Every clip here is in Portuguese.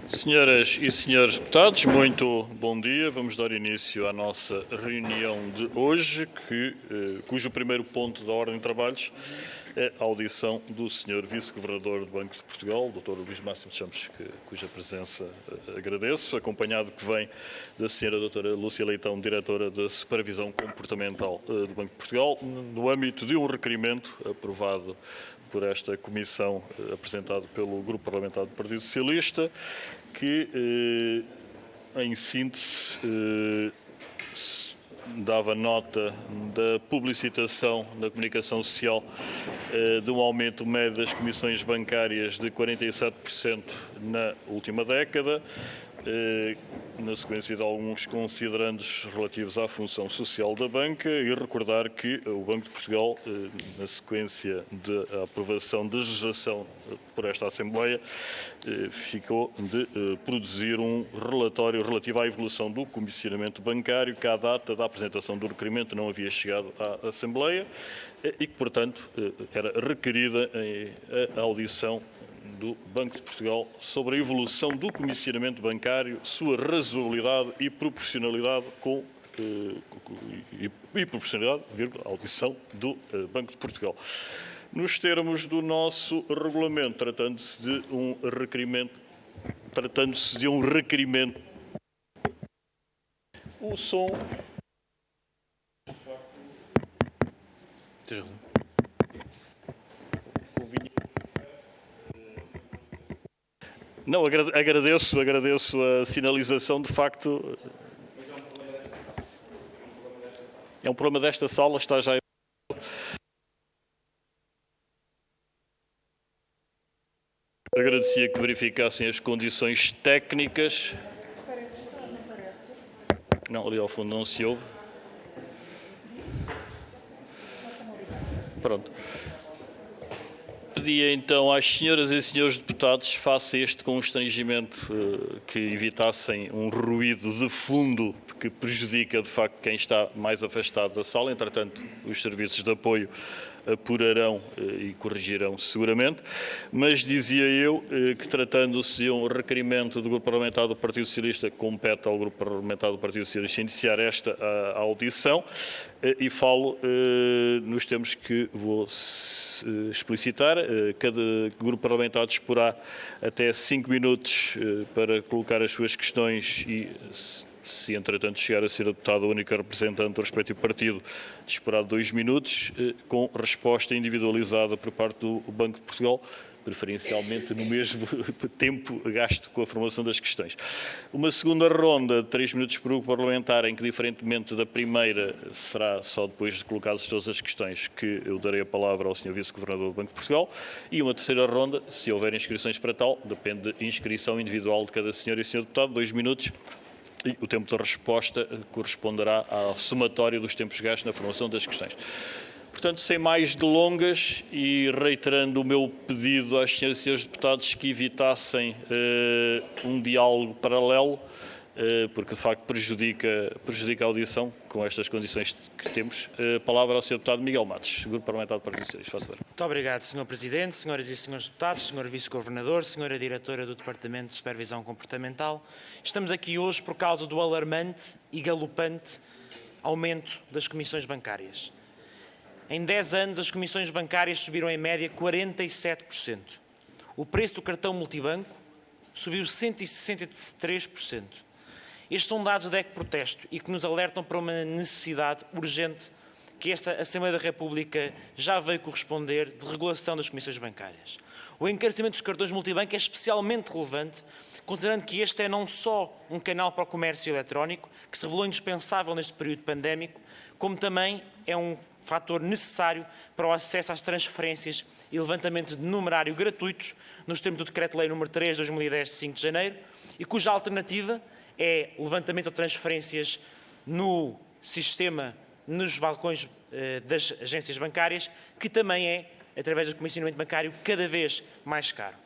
Senhoras e senhores deputados, muito bom dia. Vamos dar início à nossa reunião de hoje, cujo primeiro ponto da ordem de trabalhos é a audição do Sr. Vice-Governador do Banco de Portugal, Dr. Luís Máximo Santos, cuja presença agradeço, acompanhado que vem da Sra. Doutora Lúcia Leitão, Diretora da Supervisão Comportamental do Banco de Portugal, no âmbito de um requerimento aprovado por esta comissão, apresentado pelo Grupo Parlamentar do Partido Socialista, que, em síntese, dava nota da publicitação na comunicação social de um aumento médio das comissões bancárias de 47% na última década, na sequência de alguns considerandos relativos à função social da banca, e recordar que o Banco de Portugal, na sequência da aprovação da legislação por esta Assembleia, ficou de produzir um relatório relativo à evolução do comissionamento bancário, que à data da apresentação do requerimento não havia chegado à Assembleia e que, portanto, era requerida a audição do Banco de Portugal sobre a evolução do comissionamento bancário, sua razoabilidade e proporcionalidade a audição do Banco de Portugal. Nos termos do nosso regulamento, tratando-se de um requerimento, o som... Não, agradeço a sinalização, de facto. É um problema desta sala, está já... Agradecia que verificassem as condições técnicas. Não, ali ao fundo não se ouve. Pronto. Pedia então às senhoras e senhores deputados, face este constrangimento, que evitassem um ruído de fundo que prejudica de facto quem está mais afastado da sala. Entretanto, os serviços de apoio apurarão e corrigirão seguramente, mas dizia eu que, tratando-se de um requerimento do Grupo Parlamentar do Partido Socialista, compete ao Grupo Parlamentar do Partido Socialista iniciar esta audição, e falo nos termos que vou explicitar. Cada grupo parlamentar disporá até 5 minutos para colocar as suas questões e, se entretanto chegar a ser deputada única representante do respectivo partido, disporá de 2 minutos, com resposta individualizada por parte do Banco de Portugal, preferencialmente no mesmo tempo gasto com a formulação das questões. Uma segunda ronda de 3 minutos por grupo parlamentar, em que, diferentemente da primeira, será só depois de colocadas todas as questões que eu darei a palavra ao Sr. Vice-Governador do Banco de Portugal, e uma terceira ronda, se houver inscrições para tal, depende da inscrição individual de cada senhora e senhor deputado, 2 minutos, e o tempo de resposta corresponderá ao somatório dos tempos gastos na formulação das questões. Portanto, sem mais delongas e reiterando o meu pedido às senhoras e senhores deputados que evitassem um diálogo paralelo, porque de facto prejudica a audição com estas condições que temos. A palavra ao Sr. Deputado Miguel Matos, Grupo Parlamentar do Partido Socialista. Faça favor. Muito obrigado, Sr. Presidente, senhoras e senhores deputados, Sr. Vice-Governador, Sra. Diretora do Departamento de Supervisão Comportamental. Estamos aqui hoje por causa do alarmante e galopante aumento das comissões bancárias. Em 10 anos, as comissões bancárias subiram em média 47%. O preço do cartão multibanco subiu 163%. Estes são dados da Ecoprotesto e que nos alertam para uma necessidade urgente que esta Assembleia da República já veio corresponder de regulação das comissões bancárias. O encarecimento dos cartões multibanco é especialmente relevante, considerando que este é não só um canal para o comércio eletrónico, que se revelou indispensável neste período pandémico, como também é um fator necessário para o acesso às transferências e levantamento de numerário gratuitos nos termos do Decreto-Lei nº 3 de 2010, de 5 de janeiro, e cuja alternativa é levantamento de transferências no sistema, nos balcões das agências bancárias, que também é, através do comissionamento bancário, cada vez mais caro.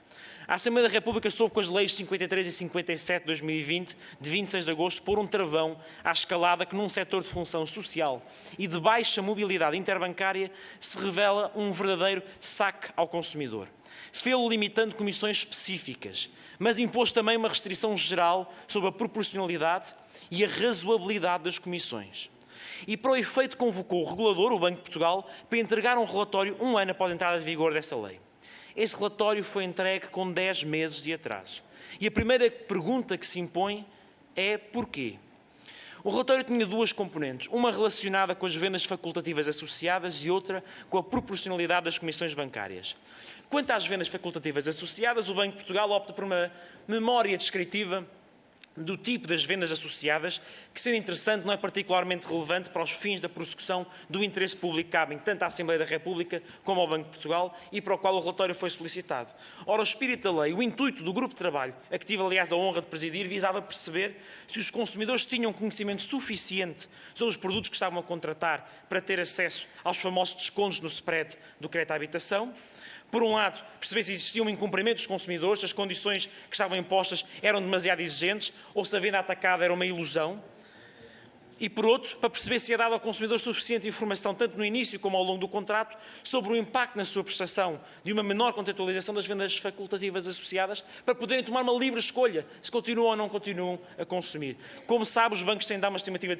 A Assembleia da República soube com as leis 53 e 57 de 2020, de 26 de agosto, pôr um travão à escalada que, num setor de função social e de baixa mobilidade interbancária, se revela um verdadeiro saque ao consumidor. fê-lo limitando comissões específicas, mas impôs também uma restrição geral sobre a proporcionalidade e a razoabilidade das comissões. E para o efeito convocou o regulador, o Banco de Portugal, para entregar um relatório um ano após a entrada de vigor dessa lei. Esse relatório foi entregue com 10 meses de atraso. E a primeira pergunta que se impõe é porquê? O relatório tinha duas componentes, uma relacionada com as vendas facultativas associadas e outra com a proporcionalidade das comissões bancárias. Quanto às vendas facultativas associadas, o Banco de Portugal opta por uma memória descritiva do tipo das vendas associadas, que, sendo interessante, não é particularmente relevante para os fins da prossecução do interesse público que cabem tanto à Assembleia da República como ao Banco de Portugal e para o qual o relatório foi solicitado. Ora, o espírito da lei, o intuito do grupo de trabalho, a que tive, aliás, a honra de presidir, visava perceber se os consumidores tinham conhecimento suficiente sobre os produtos que estavam a contratar para ter acesso aos famosos descontos no spread do crédito à habitação. Por um lado, perceber se existia um incumprimento dos consumidores, se as condições que estavam impostas eram demasiado exigentes ou se a venda atacada era uma ilusão. E, por outro, para perceber se é dado ao consumidor suficiente informação, tanto no início como ao longo do contrato, sobre o impacto na sua prestação de uma menor contratualização das vendas facultativas associadas, para poderem tomar uma livre escolha se continuam ou não continuam a consumir. Como sabe, os bancos têm de dar uma estimativa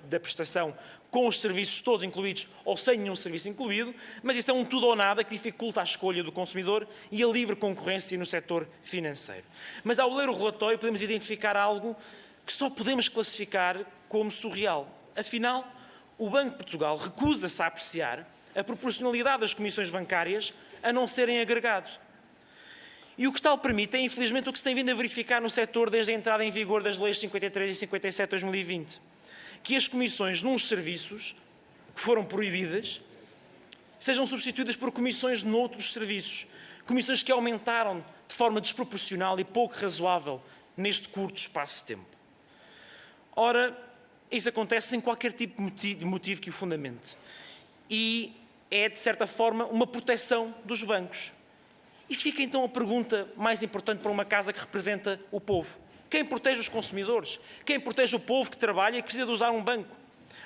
da prestação com os serviços todos incluídos ou sem nenhum serviço incluído, mas isso é um tudo ou nada que dificulta a escolha do consumidor e a livre concorrência no setor financeiro. Mas ao ler o relatório podemos identificar algo que só podemos classificar como surreal. Afinal, o Banco de Portugal recusa-se a apreciar a proporcionalidade das comissões bancárias a não serem agregado. E o que tal permite é, infelizmente, o que se tem vindo a verificar no setor desde a entrada em vigor das leis 53 e 57 de 2020, que as comissões nos serviços que foram proibidas sejam substituídas por comissões noutros serviços, comissões que aumentaram de forma desproporcional e pouco razoável neste curto espaço de tempo. Ora, isso acontece sem qualquer tipo de motivo que o fundamente. E é, de certa forma, uma proteção dos bancos. E fica então a pergunta mais importante para uma casa que representa o povo. Quem protege os consumidores? Quem protege o povo que trabalha e que precisa de usar um banco?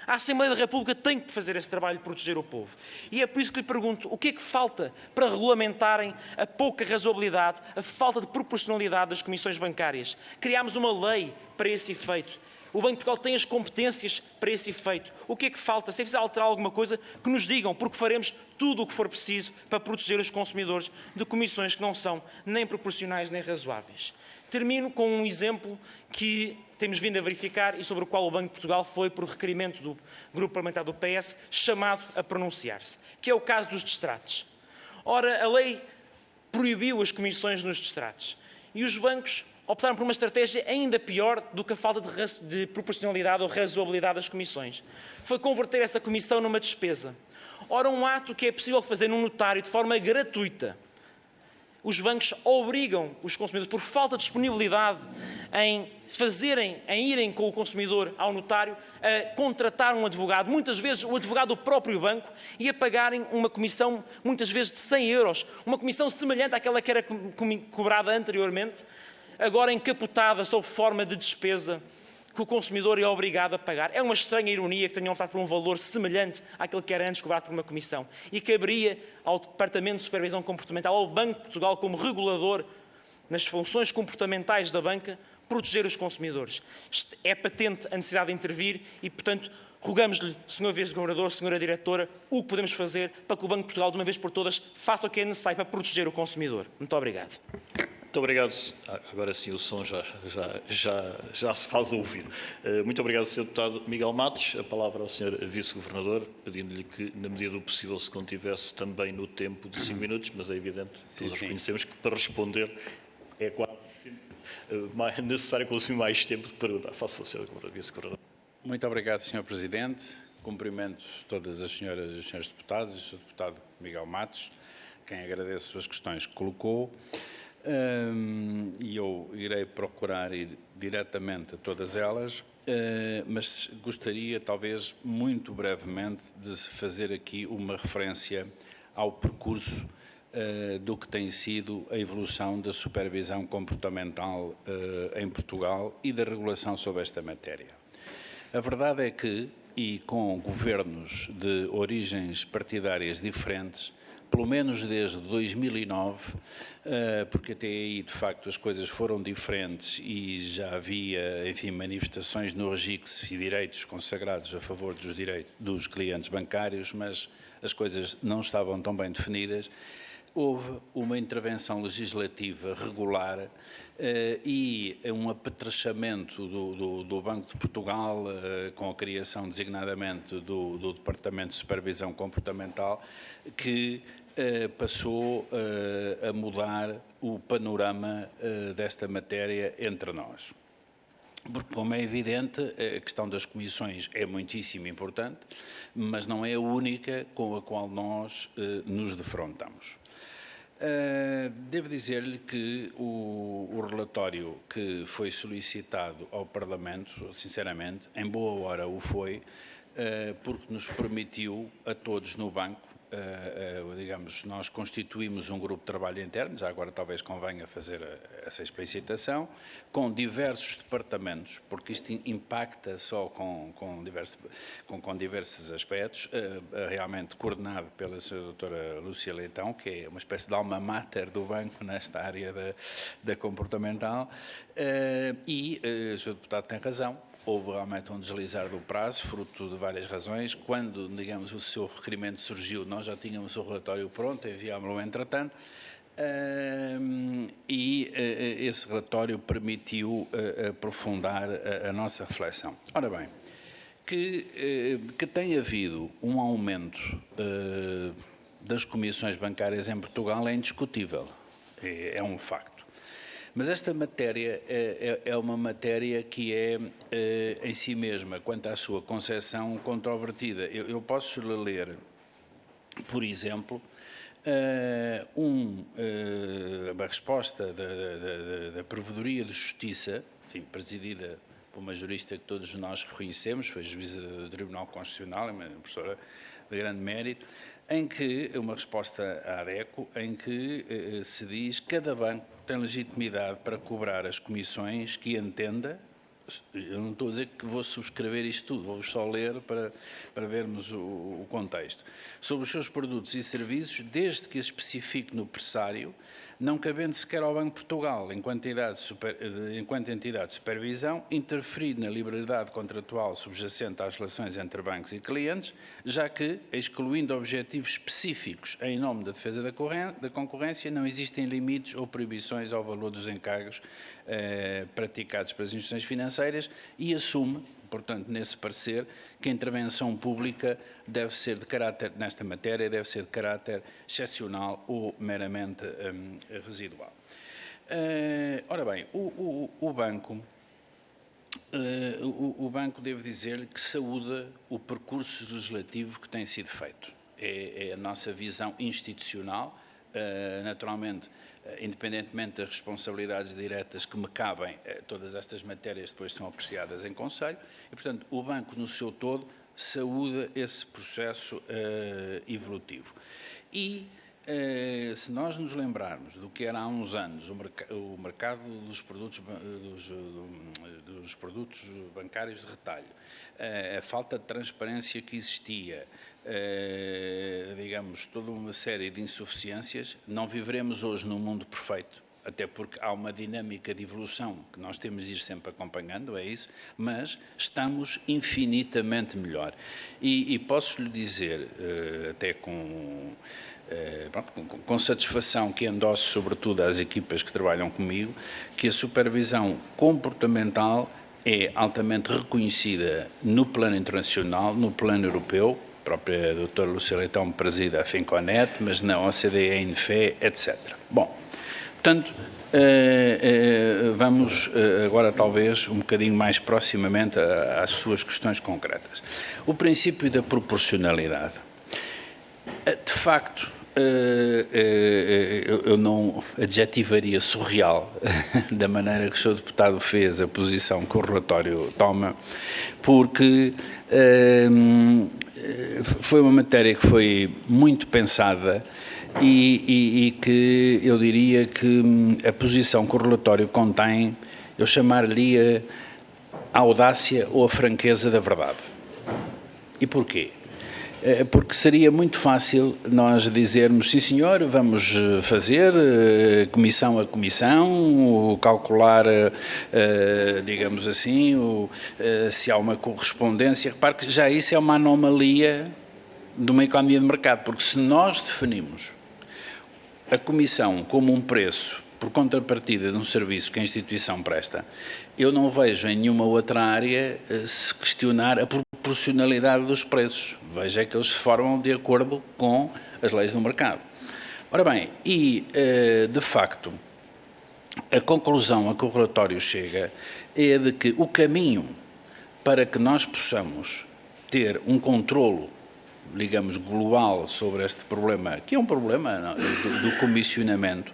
A Assembleia da República tem que fazer esse trabalho de proteger o povo. E é por isso que lhe pergunto, o que é que falta para regulamentarem a pouca razoabilidade, a falta de proporcionalidade das comissões bancárias? Criámos uma lei para esse efeito. O Banco de Portugal tem as competências para esse efeito. O que é que falta? Se é preciso alterar alguma coisa, que nos digam, porque faremos tudo o que for preciso para proteger os consumidores de comissões que não são nem proporcionais nem razoáveis. Termino com um exemplo que temos vindo a verificar e sobre o qual o Banco de Portugal foi, por requerimento do Grupo Parlamentar do PS, chamado a pronunciar-se, que é o caso dos distratos. Ora, a lei proibiu as comissões nos distratos e os bancos optaram por uma estratégia ainda pior do que a falta de proporcionalidade ou razoabilidade das comissões. Foi converter essa comissão numa despesa. Ora, um ato que é possível fazer num notário de forma gratuita. Os bancos obrigam os consumidores, por falta de disponibilidade, em irem com o consumidor ao notário, a contratar um advogado, muitas vezes o advogado do próprio banco, e a pagarem uma comissão, muitas vezes de 100 euros, uma comissão semelhante àquela que era cobrada anteriormente, agora encapotada sob forma de despesa que o consumidor é obrigado a pagar. É uma estranha ironia que tenham optado por um valor semelhante àquele que era antes cobrado por uma comissão e caberia ao Departamento de Supervisão Comportamental, ao Banco de Portugal, como regulador nas funções comportamentais da banca, proteger os consumidores. É patente a necessidade de intervir e, portanto, rogamos-lhe, Sr. Vice-Governador, Sra. Diretora, o que podemos fazer para que o Banco de Portugal, de uma vez por todas, faça o que é necessário para proteger o consumidor. Muito obrigado. Muito obrigado. Agora sim o som já se faz ouvir. Muito obrigado, Sr. Deputado Miguel Matos. A palavra ao Sr. Vice-Governador, pedindo-lhe que, na medida do possível, se contivesse também no tempo de 5 minutos, mas é evidente, todos reconhecemos que para responder é quase sempre necessário consumir mais tempo de perguntar. Faço ao Sr. Vice-Governador. Muito obrigado, Sr. Presidente. Cumprimento todas as senhoras e os senhores deputados e o Sr. Deputado Miguel Matos, quem agradeço as questões que colocou. E eu irei procurar ir diretamente a todas elas, mas gostaria, talvez, muito brevemente, de fazer aqui uma referência ao percurso do que tem sido a evolução da supervisão comportamental em Portugal e da regulação sobre esta matéria. A verdade é que, e com governos de origens partidárias diferentes, pelo menos desde 2009, porque até aí, de facto, as coisas foram diferentes e já havia, enfim, manifestações no RGICS e direitos consagrados a favor dos clientes bancários, mas as coisas não estavam tão bem definidas. Houve uma intervenção legislativa regular e um apetrechamento do Banco de Portugal, com a criação designadamente do Departamento de Supervisão Comportamental, que passou a mudar o panorama desta matéria entre nós. Porque, como é evidente, a questão das comissões é muitíssimo importante, mas não é a única com a qual nós nos defrontamos. Devo dizer-lhe que o relatório que foi solicitado ao Parlamento, sinceramente, em boa hora o foi, porque nos permitiu a todos no banco, digamos, nós constituímos um grupo de trabalho interno, já agora talvez convenha fazer essa explicitação, com diversos departamentos, porque isto impacta só com diversos aspectos, realmente coordenado pela Sra. Doutora Lúcia Leitão, que é uma espécie de alma mater do banco nesta área da comportamental, e o Sr. Deputado tem razão. Houve realmente um deslizar do prazo, fruto de várias razões. Quando, digamos, o seu requerimento surgiu, nós já tínhamos o relatório pronto, enviámos-lo entretanto, e esse relatório permitiu aprofundar a nossa reflexão. Ora bem, que tem havido um aumento das comissões bancárias em Portugal é indiscutível, é um facto. Mas esta matéria é uma matéria que é, em si mesma, quanto à sua concepção, controvertida. Eu posso lhe ler, por exemplo, uma resposta da Provedoria de Justiça, enfim, presidida por uma jurista que todos nós reconhecemos, foi juíza do Tribunal Constitucional, é uma professora de grande mérito, em que, uma resposta à ADECO, em que se diz que cada banco tem legitimidade para cobrar as comissões que entenda. Eu não estou a dizer que vou subscrever isto tudo, vou só ler para vermos o contexto. Sobre os seus produtos e serviços, desde que especifique no pressário, não cabendo sequer ao Banco de Portugal, enquanto entidade de supervisão, interferir na liberdade contratual subjacente às relações entre bancos e clientes, já que, excluindo objetivos específicos em nome da defesa da concorrência, não existem limites ou proibições ao valor dos encargos praticados pelas instituições financeiras e assume, portanto, nesse parecer, que a intervenção pública deve ser de caráter, nesta matéria, deve ser de caráter excepcional ou meramente residual. Ora bem, o banco, devo dizer-lhe que saúda o percurso legislativo que tem sido feito. É a nossa visão institucional, naturalmente, independentemente das responsabilidades diretas que me cabem, todas estas matérias depois estão apreciadas em Conselho e, portanto, o banco no seu todo saúda esse processo evolutivo. E, se nós nos lembrarmos do que era há uns anos o mercado dos produtos bancários de retalho, a falta de transparência que existia, digamos, toda uma série de insuficiências, não viveremos hoje num mundo perfeito, até porque há uma dinâmica de evolução que nós temos de ir sempre acompanhando, é isso, mas estamos infinitamente melhor. E posso lhe dizer, até com satisfação, que endosso sobretudo às equipas que trabalham comigo, que a supervisão comportamental é altamente reconhecida no plano internacional, no plano europeu. A própria doutora Lúcia Leitão preside a Finconet, mas na OCDE, INFE, etc. Bom, portanto, vamos agora talvez um bocadinho mais proximamente às suas questões concretas. O princípio da proporcionalidade. De facto, eu não adjetivaria surreal da maneira que o Sr. Deputado fez a posição que o relatório toma, porque foi uma matéria que foi muito pensada e que eu diria que a posição que o relatório contém, eu chamar-lhe a audácia ou a franqueza da verdade. E porquê? Porque seria muito fácil nós dizermos, sim senhor, vamos fazer comissão a comissão, calcular, digamos assim, se há uma correspondência. Repare que já isso é uma anomalia de uma economia de mercado, porque se nós definimos a comissão como um preço por contrapartida de um serviço que a instituição presta, eu não vejo em nenhuma outra área se questionar a proporcionalidade dos preços. Vejo é que eles se formam de acordo com as leis do mercado. Ora bem, e de facto, a conclusão a que o relatório chega é de que o caminho para que nós possamos ter um controlo, digamos, global sobre este problema, que é um problema do comissionamento,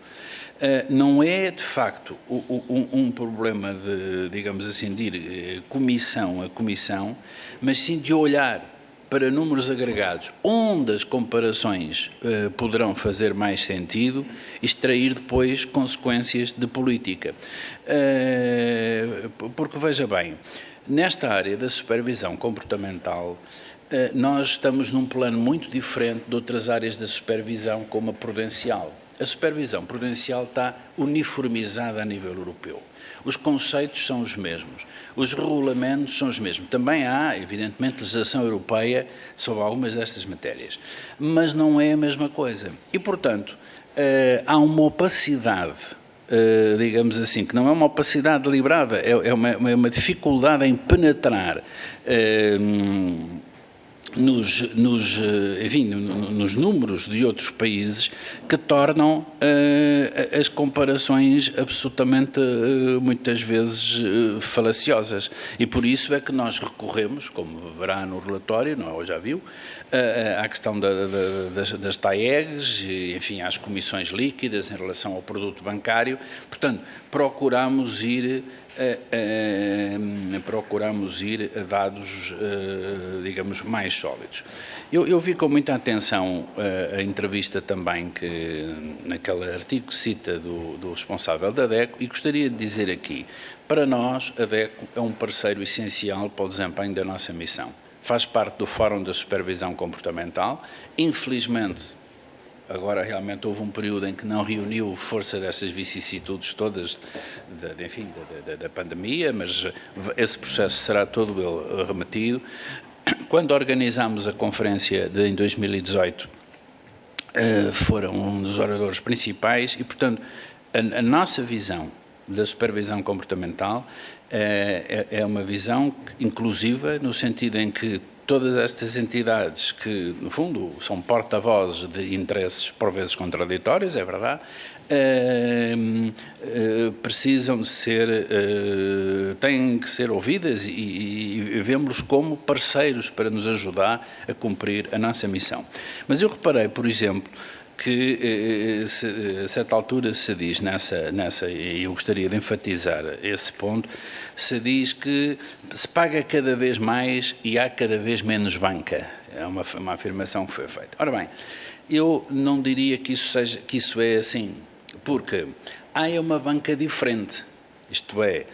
não é, de facto, um problema de, digamos assim, de ir comissão a comissão, mas sim de olhar para números agregados, onde as comparações poderão fazer mais sentido, e extrair depois consequências de política. Porque, veja bem, nesta área da supervisão comportamental, nós estamos num plano muito diferente de outras áreas da supervisão, como a prudencial. A supervisão prudencial está uniformizada a nível europeu. Os conceitos são os mesmos, os regulamentos são os mesmos. Também há, evidentemente, legislação europeia sobre algumas destas matérias, mas não é a mesma coisa. E, portanto, há uma opacidade, digamos assim, que não é uma opacidade deliberada, é uma dificuldade em penetrar nos números de outros países que tornam as comparações absolutamente, muitas vezes, falaciosas. E por isso é que nós recorremos, como verá no relatório, não, ou já viu, à questão das TAEGs, enfim, às comissões líquidas em relação ao produto bancário. Portanto, procuramos ir a dados, digamos, mais sólidos. Eu vi com muita atenção a entrevista também que naquele artigo que cita do responsável da DECO, e gostaria de dizer aqui, para nós a DECO é um parceiro essencial para o desempenho da nossa missão. Faz parte do Fórum da Supervisão Comportamental. Infelizmente, agora realmente houve um período em que não reuniu força dessas vicissitudes todas, da pandemia, mas esse processo será todo ele remetido. Quando organizámos a conferência em 2018, foram um dos oradores principais e, portanto, a nossa visão da supervisão comportamental é uma visão inclusiva, no sentido em que todas estas entidades que, no fundo, são porta-vozes de interesses por vezes contraditórios, é verdade, precisam de ser, têm que ser ouvidas e vemos-los como parceiros para nos ajudar a cumprir a nossa missão. Mas eu reparei, por exemplo, que a certa altura se diz e eu gostaria de enfatizar esse ponto, se diz que se paga cada vez mais e há cada vez menos banca. É uma afirmação que foi feita. Ora bem, eu não diria que isso é assim, porque há uma banca diferente, isto é,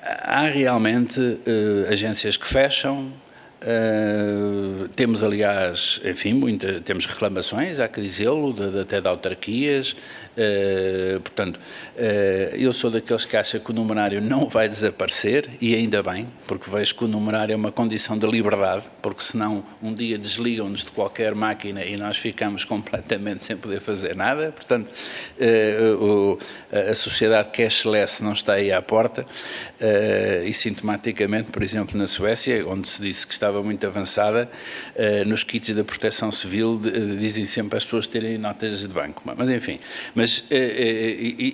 há realmente agências que fecham. Temos, aliás, enfim, temos reclamações, há que dizê-lo, até de autarquias. Portanto, eu sou daqueles que acham que o numerário não vai desaparecer, e ainda bem, porque vejo que o numerário é uma condição de liberdade, porque senão um dia desligam-nos de qualquer máquina e nós ficamos completamente sem poder fazer nada. Portanto, a sociedade cashless não está aí à porta, e sintomaticamente, por exemplo, na Suécia, onde se disse que estava muito avançada, nos kits da proteção civil dizem sempre às pessoas terem notas de banco. Mas enfim,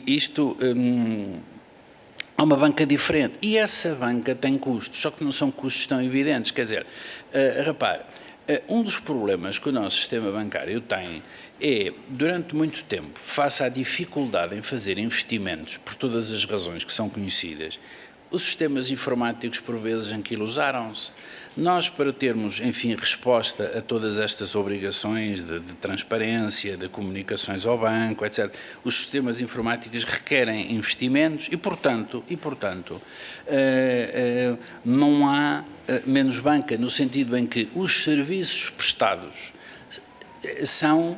isto há uma banca diferente e essa banca tem custos, só que não são custos tão evidentes. Quer dizer, repare, um dos problemas que o nosso sistema bancário tem é, durante muito tempo, face à dificuldade em fazer investimentos, por todas as razões que são conhecidas, os sistemas informáticos, por vezes, anquilosaram-se. Nós, para termos, enfim, resposta a todas estas obrigações de transparência, de comunicações ao banco, etc., os sistemas informáticos requerem investimentos e, portanto, não há menos banca, no sentido em que os serviços prestados são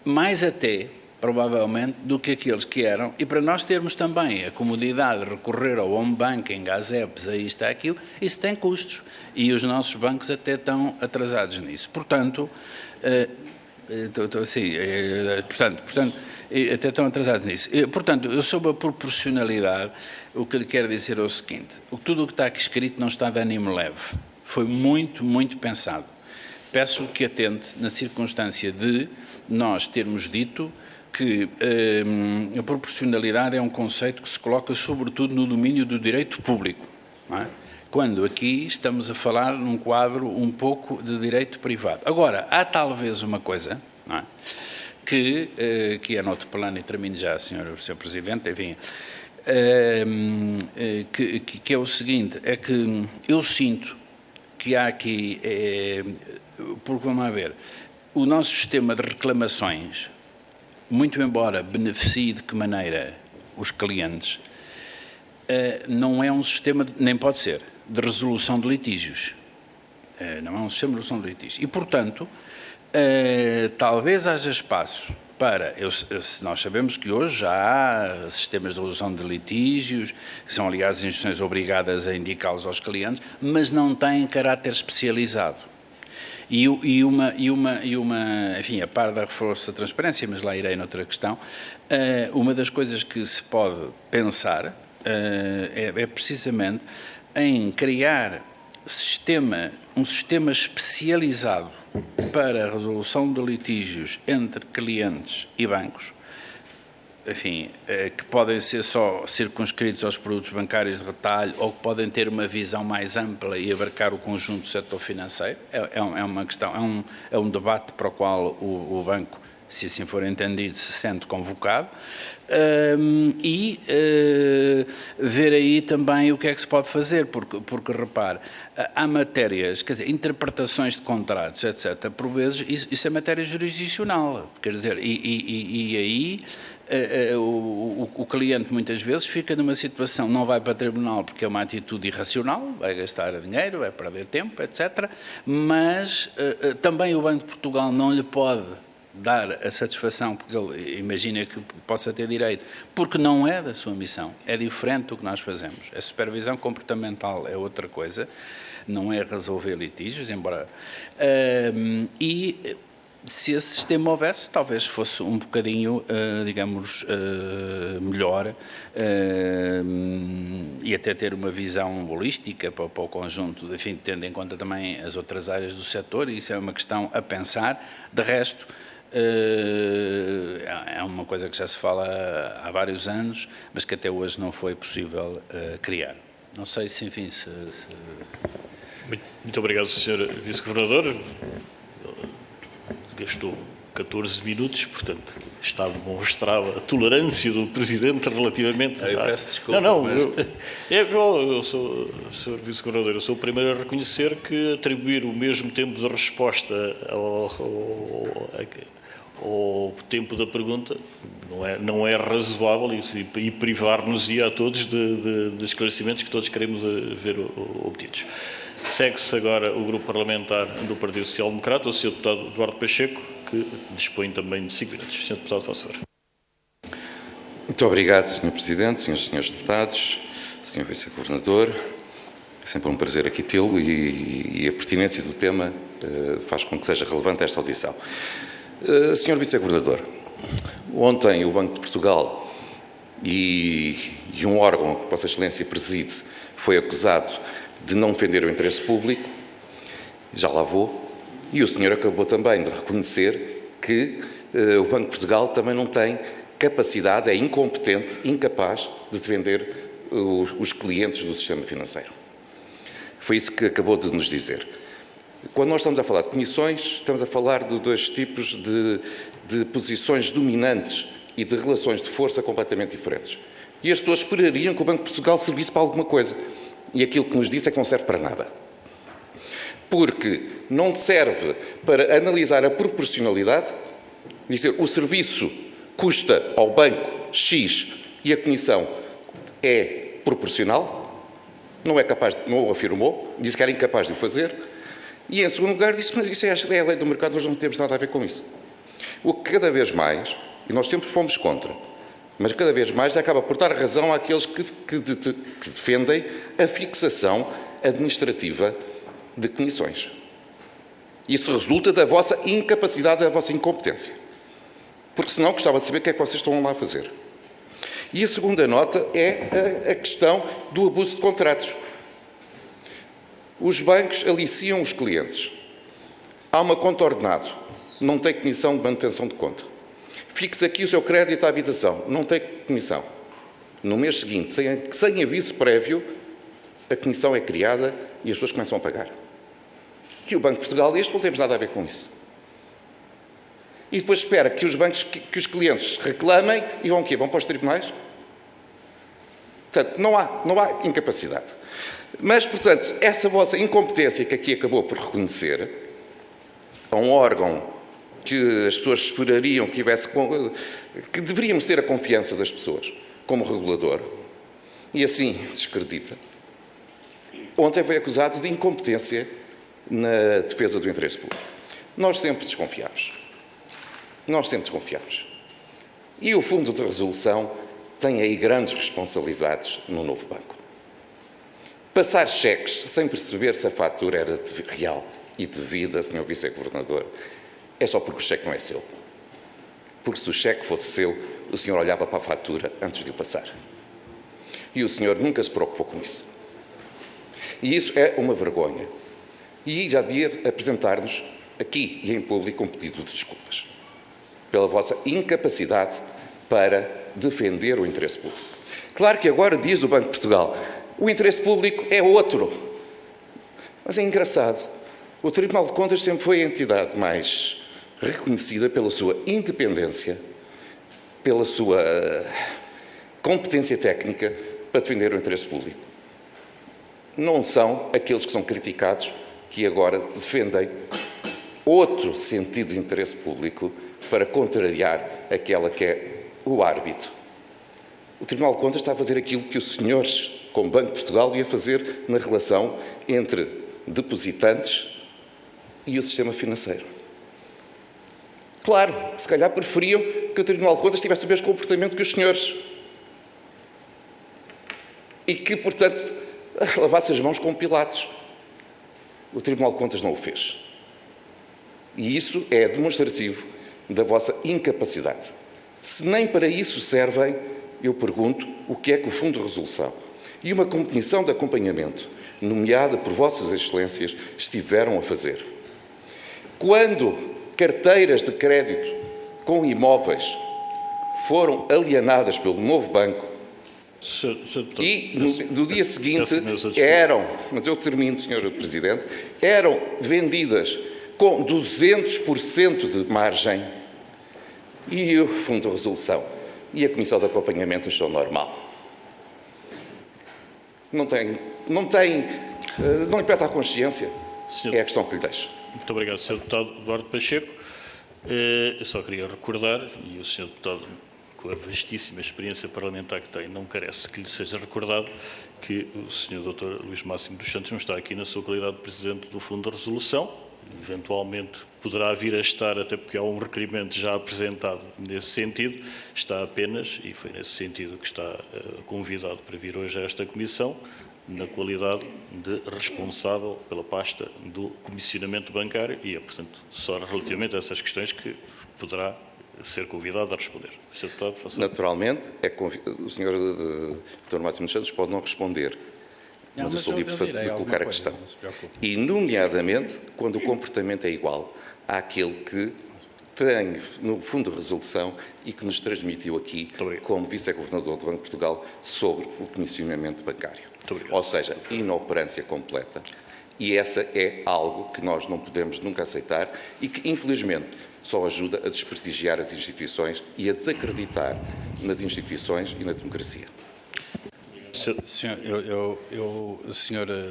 mais até, provavelmente, do que aqueles que eram, e para nós termos também a comodidade de recorrer ao home banking, às apps, a isto, a aquilo, isso tem custos, e os nossos bancos até estão atrasados nisso. Portanto, até estão atrasados nisso. Portanto, eu sobre a proporcionalidade, o que lhe quero dizer é o seguinte, tudo o que está aqui escrito não está de ânimo leve, foi muito, muito pensado. Peço que atente na circunstância de nós termos dito que a proporcionalidade é um conceito que se coloca sobretudo no domínio do direito público, não é? Quando aqui estamos a falar num quadro um pouco de direito privado. Agora, há talvez uma coisa, não é? Que é noutro plano, e termino já, Sr. Presidente, enfim, que é o seguinte, é que eu sinto que há aqui, porque vamos a ver, o nosso sistema de reclamações, muito embora beneficie de que maneira os clientes, não é um sistema, nem pode ser, de resolução de litígios. Não é um sistema de resolução de litígios. E, portanto, talvez haja espaço para, nós sabemos que hoje já há sistemas de resolução de litígios, que são, aliás, as instituições obrigadas a indicá-los aos clientes, mas não têm caráter especializado. Enfim, a par da reforço da transparência, mas lá irei noutra questão, uma das coisas que se pode pensar é precisamente em criar um sistema especializado para a resolução de litígios entre clientes e bancos, enfim, que podem ser só circunscritos aos produtos bancários de retalho ou que podem ter uma visão mais ampla e abarcar o conjunto do setor financeiro. É uma questão, é um debate para o qual o banco, se assim for entendido, se sente convocado. Ver aí também o que é que se pode fazer, porque repare, há matérias, quer dizer, interpretações de contratos, etc., por vezes isso é matéria jurisdicional, quer dizer, e aí o cliente muitas vezes fica numa situação, não vai para o tribunal porque é uma atitude irracional, vai gastar dinheiro, vai perder tempo, etc., mas também o Banco de Portugal não lhe pode dar a satisfação, porque ele imagina que possa ter direito, porque não é da sua missão, é diferente do que nós fazemos. A supervisão comportamental é outra coisa, não é resolver litígios, embora... e se esse sistema houvesse, talvez fosse um bocadinho, digamos, melhor e até ter uma visão holística para o conjunto, enfim, tendo em conta também as outras áreas do setor, e isso é uma questão a pensar. De resto, é uma coisa que já se fala há vários anos, mas que até hoje não foi possível criar. Não sei se, enfim, Muito obrigado, Sr. Vice-Governador. Gastou 14 minutos, portanto, está demonstrada a tolerância do Presidente relativamente... Eu peço desculpa. Eu sou, Sr. Vice-Governador, eu sou o primeiro a reconhecer que atribuir o mesmo tempo de resposta ao tempo da pergunta não é razoável e privar-nos-ia a todos de esclarecimentos que todos queremos ver obtidos. Segue-se agora o Grupo Parlamentar do Partido Social Democrata, o Sr. Deputado Eduardo Pacheco, que dispõe também de 5 minutos. Sr. Deputado, faça favor. Muito obrigado, Sr. Presidente, Srs. e Srs. Deputados, Sr. Vice-Governador. É sempre um prazer aqui tê-lo e a pertinência do tema faz com que seja relevante esta audição. Sr. Vice-Governador, ontem o Banco de Portugal e um órgão que Vossa Excelência preside foi acusado de não defender o interesse público, já lá vou, e o senhor acabou também de reconhecer que o Banco de Portugal também não tem capacidade, é incompetente, incapaz de defender os clientes do sistema financeiro. Foi isso que acabou de nos dizer. Quando nós estamos a falar de comissões, estamos a falar de dois tipos de posições dominantes e de relações de força completamente diferentes. E as pessoas esperariam que o Banco de Portugal servisse para alguma coisa. E aquilo que nos disse é que não serve para nada. Porque não serve para analisar a proporcionalidade, dizer o serviço custa ao banco X e a comissão é proporcional, não é capaz, não o afirmou, disse que era incapaz de o fazer, e em segundo lugar disse, mas isso é a lei do mercado, nós não temos nada a ver com isso. O que cada vez mais, e nós sempre fomos contra, mas cada vez mais acaba por dar razão àqueles que defendem a fixação administrativa de comissões. Isso resulta da vossa incapacidade, da vossa incompetência. Porque senão gostava de saber o que é que vocês estão lá a fazer. E a segunda nota é a questão do abuso de contratos. Os bancos aliciam os clientes. Há uma conta ordenado, não tem comissão de manutenção de conta. Fixe aqui o seu crédito à habitação, não tem comissão. No mês seguinte, sem aviso prévio, a comissão é criada e as pessoas começam a pagar. E o Banco de Portugal diz, não temos nada a ver com isso. E depois espera que os bancos, que os clientes reclamem e vão o quê? Vão para os tribunais? Portanto, não há incapacidade. Mas, portanto, essa vossa incompetência que aqui acabou por reconhecer a um órgão que as pessoas esperariam que tivesse, que deveríamos ter a confiança das pessoas como regulador, e assim desacredita. Ontem foi acusado de incompetência na defesa do interesse público. Nós sempre desconfiámos. E o Fundo de Resolução tem aí grandes responsabilidades no novo banco. Passar cheques sem perceber se a fatura era real e devida, Sr. Vice-Governador, é só porque o cheque não é seu. Porque se o cheque fosse seu, o senhor olhava para a fatura antes de o passar. E o senhor nunca se preocupou com isso. E isso é uma vergonha. E já devia apresentar-nos aqui e em público um pedido de desculpas pela vossa incapacidade para defender o interesse público. Claro que agora diz o Banco de Portugal, o interesse público é outro. Mas é engraçado, o Tribunal de Contas sempre foi a entidade mais reconhecida pela sua independência, pela sua competência técnica para defender o interesse público. Não são aqueles que são criticados que agora defendem outro sentido de interesse público para contrariar aquela que é o árbitro. O Tribunal de Contas está a fazer aquilo que os senhores, como Banco de Portugal, ia fazer na relação entre depositantes e o sistema financeiro. Claro, se calhar preferiam que o Tribunal de Contas tivesse o mesmo comportamento que os senhores. E que, portanto, lavasse as mãos com Pilatos. O Tribunal de Contas não o fez. E isso é demonstrativo da vossa incapacidade. Se nem para isso servem, eu pergunto o que é que o Fundo de Resolução e uma comissão de acompanhamento, nomeada por Vossas Excelências, estiveram a fazer. Quando carteiras de crédito com imóveis foram alienadas pelo novo banco e no dia seguinte eram, mas eu termino, Sr. Presidente, eram vendidas com 200% de margem e o Fundo de Resolução e a Comissão de Acompanhamento achou normal. Não lhe pesa a consciência, é a questão que lhe deixo. Muito obrigado, Sr. Deputado Eduardo Pacheco. Eu só queria recordar, e o Sr. Deputado, com a vastíssima experiência parlamentar que tem, não carece que lhe seja recordado, que o Sr. Dr. Luís Máximo dos Santos não está aqui na sua qualidade de Presidente do Fundo de Resolução. Eventualmente poderá vir a estar, até porque há um requerimento já apresentado nesse sentido, está apenas, e foi nesse sentido que está convidado para vir hoje a esta Comissão, na qualidade de responsável pela pasta do comissionamento bancário e é, portanto, só relativamente a essas questões que poderá ser convidado a responder. Sr. Deputado, faça. Naturalmente, o Sr. Dr. Máximo dos Santos pode não responder, mas eu sou livre de colocar a questão. E, nomeadamente, quando o comportamento é igual àquele que tem no Fundo de Resolução e que nos transmitiu aqui como Vice-Governador do Banco de Portugal sobre o comissionamento bancário. Ou seja, inoperância completa. E essa é algo que nós não podemos nunca aceitar e que, infelizmente, só ajuda a desprestigiar as instituições e a desacreditar nas instituições e na democracia. Senhor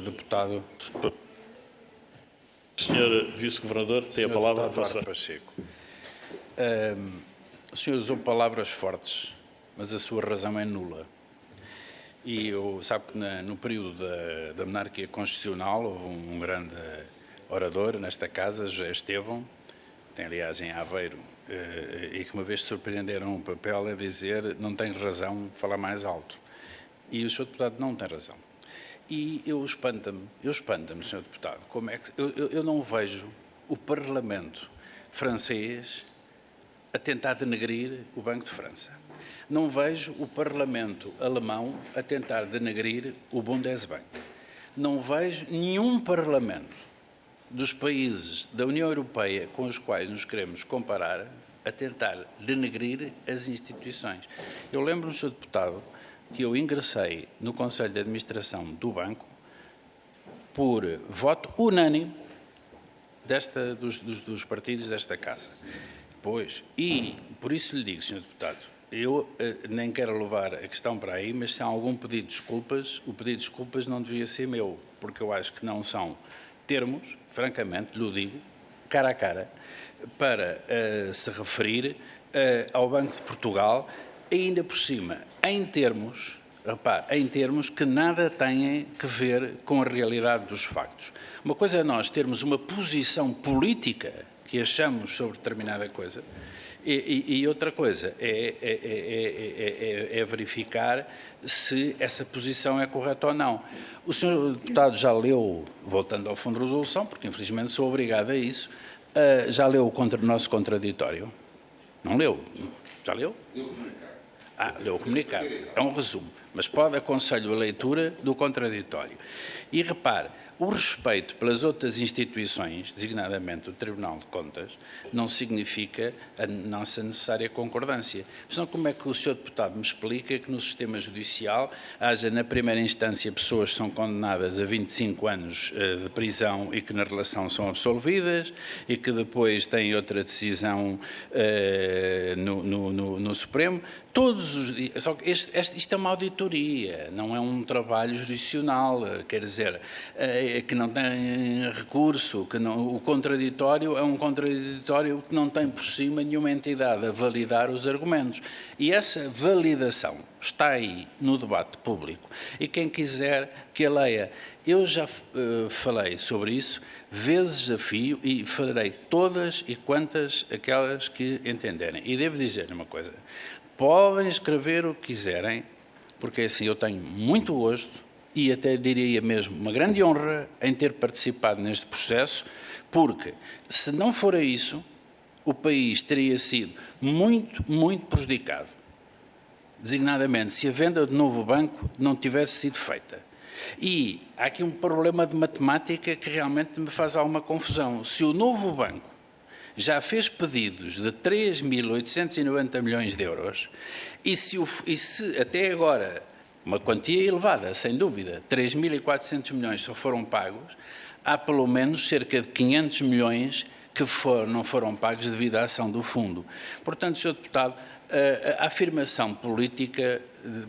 Deputado... Senhor Vice-Governador, tem a palavra. Eduardo Pacheco. O senhor usou palavras fortes, mas a sua razão é nula. E sabe que no período da monarquia constitucional houve um grande orador nesta casa, José Estevão, tem aliás em Aveiro, e que uma vez surpreenderam o papel a dizer não tem razão, falar mais alto. E o senhor deputado não tem razão. E eu espanta-me, senhor deputado, como é que eu não vejo o Parlamento francês a tentar denegrir o Banco de França. Não vejo o Parlamento alemão a tentar denegrir o Bundesbank. Não vejo nenhum Parlamento dos países da União Europeia com os quais nos queremos comparar a tentar denegrir as instituições. Eu lembro-me, senhor deputado, que eu ingressei no Conselho de Administração do Banco por voto unânime dos partidos desta Casa. Pois, e por isso lhe digo, Sr. Deputado, eu nem quero levar a questão para aí, mas se há algum pedido de desculpas, o pedido de desculpas não devia ser meu, porque eu acho que não são termos, francamente, lhe digo, cara a cara, para se referir ao Banco de Portugal, ainda por cima, em termos que nada têm que ver com a realidade dos factos. Uma coisa é nós termos uma posição política que achamos sobre determinada coisa e outra coisa é verificar se essa posição é correta ou não. O senhor deputado já leu, voltando ao Fundo de Resolução, porque infelizmente sou obrigado a isso, já leu o nosso contraditório? Não leu? Já leu? Leu o comunicado. É um resumo. Mas aconselho a leitura do contraditório. E repare, o respeito pelas outras instituições, designadamente o Tribunal de Contas, não significa a nossa necessária concordância. Senão, como é que o Sr. Deputado me explica que no sistema judicial haja, na primeira instância, pessoas que são condenadas a 25 anos de prisão e que na relação são absolvidas e que depois têm outra decisão no Supremo? Todos os dias. Só que isto é uma auditoria, não é um trabalho jurisdicional, quer dizer, que não tem recurso, o contraditório é um contraditório que não tem por cima nenhuma entidade a validar os argumentos. E essa validação está aí no debate público e quem quiser que a leia. Eu já falei sobre isso vezes a fio e falarei todas e quantas aquelas que entenderem. E devo dizer-lhe uma coisa. Podem escrever o que quiserem, porque assim eu tenho muito gosto e até diria mesmo uma grande honra em ter participado neste processo, porque se não fora isso, o país teria sido muito, muito prejudicado. Designadamente, se a venda do novo banco não tivesse sido feita. E há aqui um problema de matemática que realmente me faz alguma confusão. Se o novo banco já fez pedidos de 3.890 milhões de euros e se até agora, uma quantia elevada, sem dúvida, 3.400 milhões só foram pagos, há pelo menos cerca de 500 milhões que não foram pagos devido à ação do fundo. Portanto, Sr. Deputado, a afirmação política,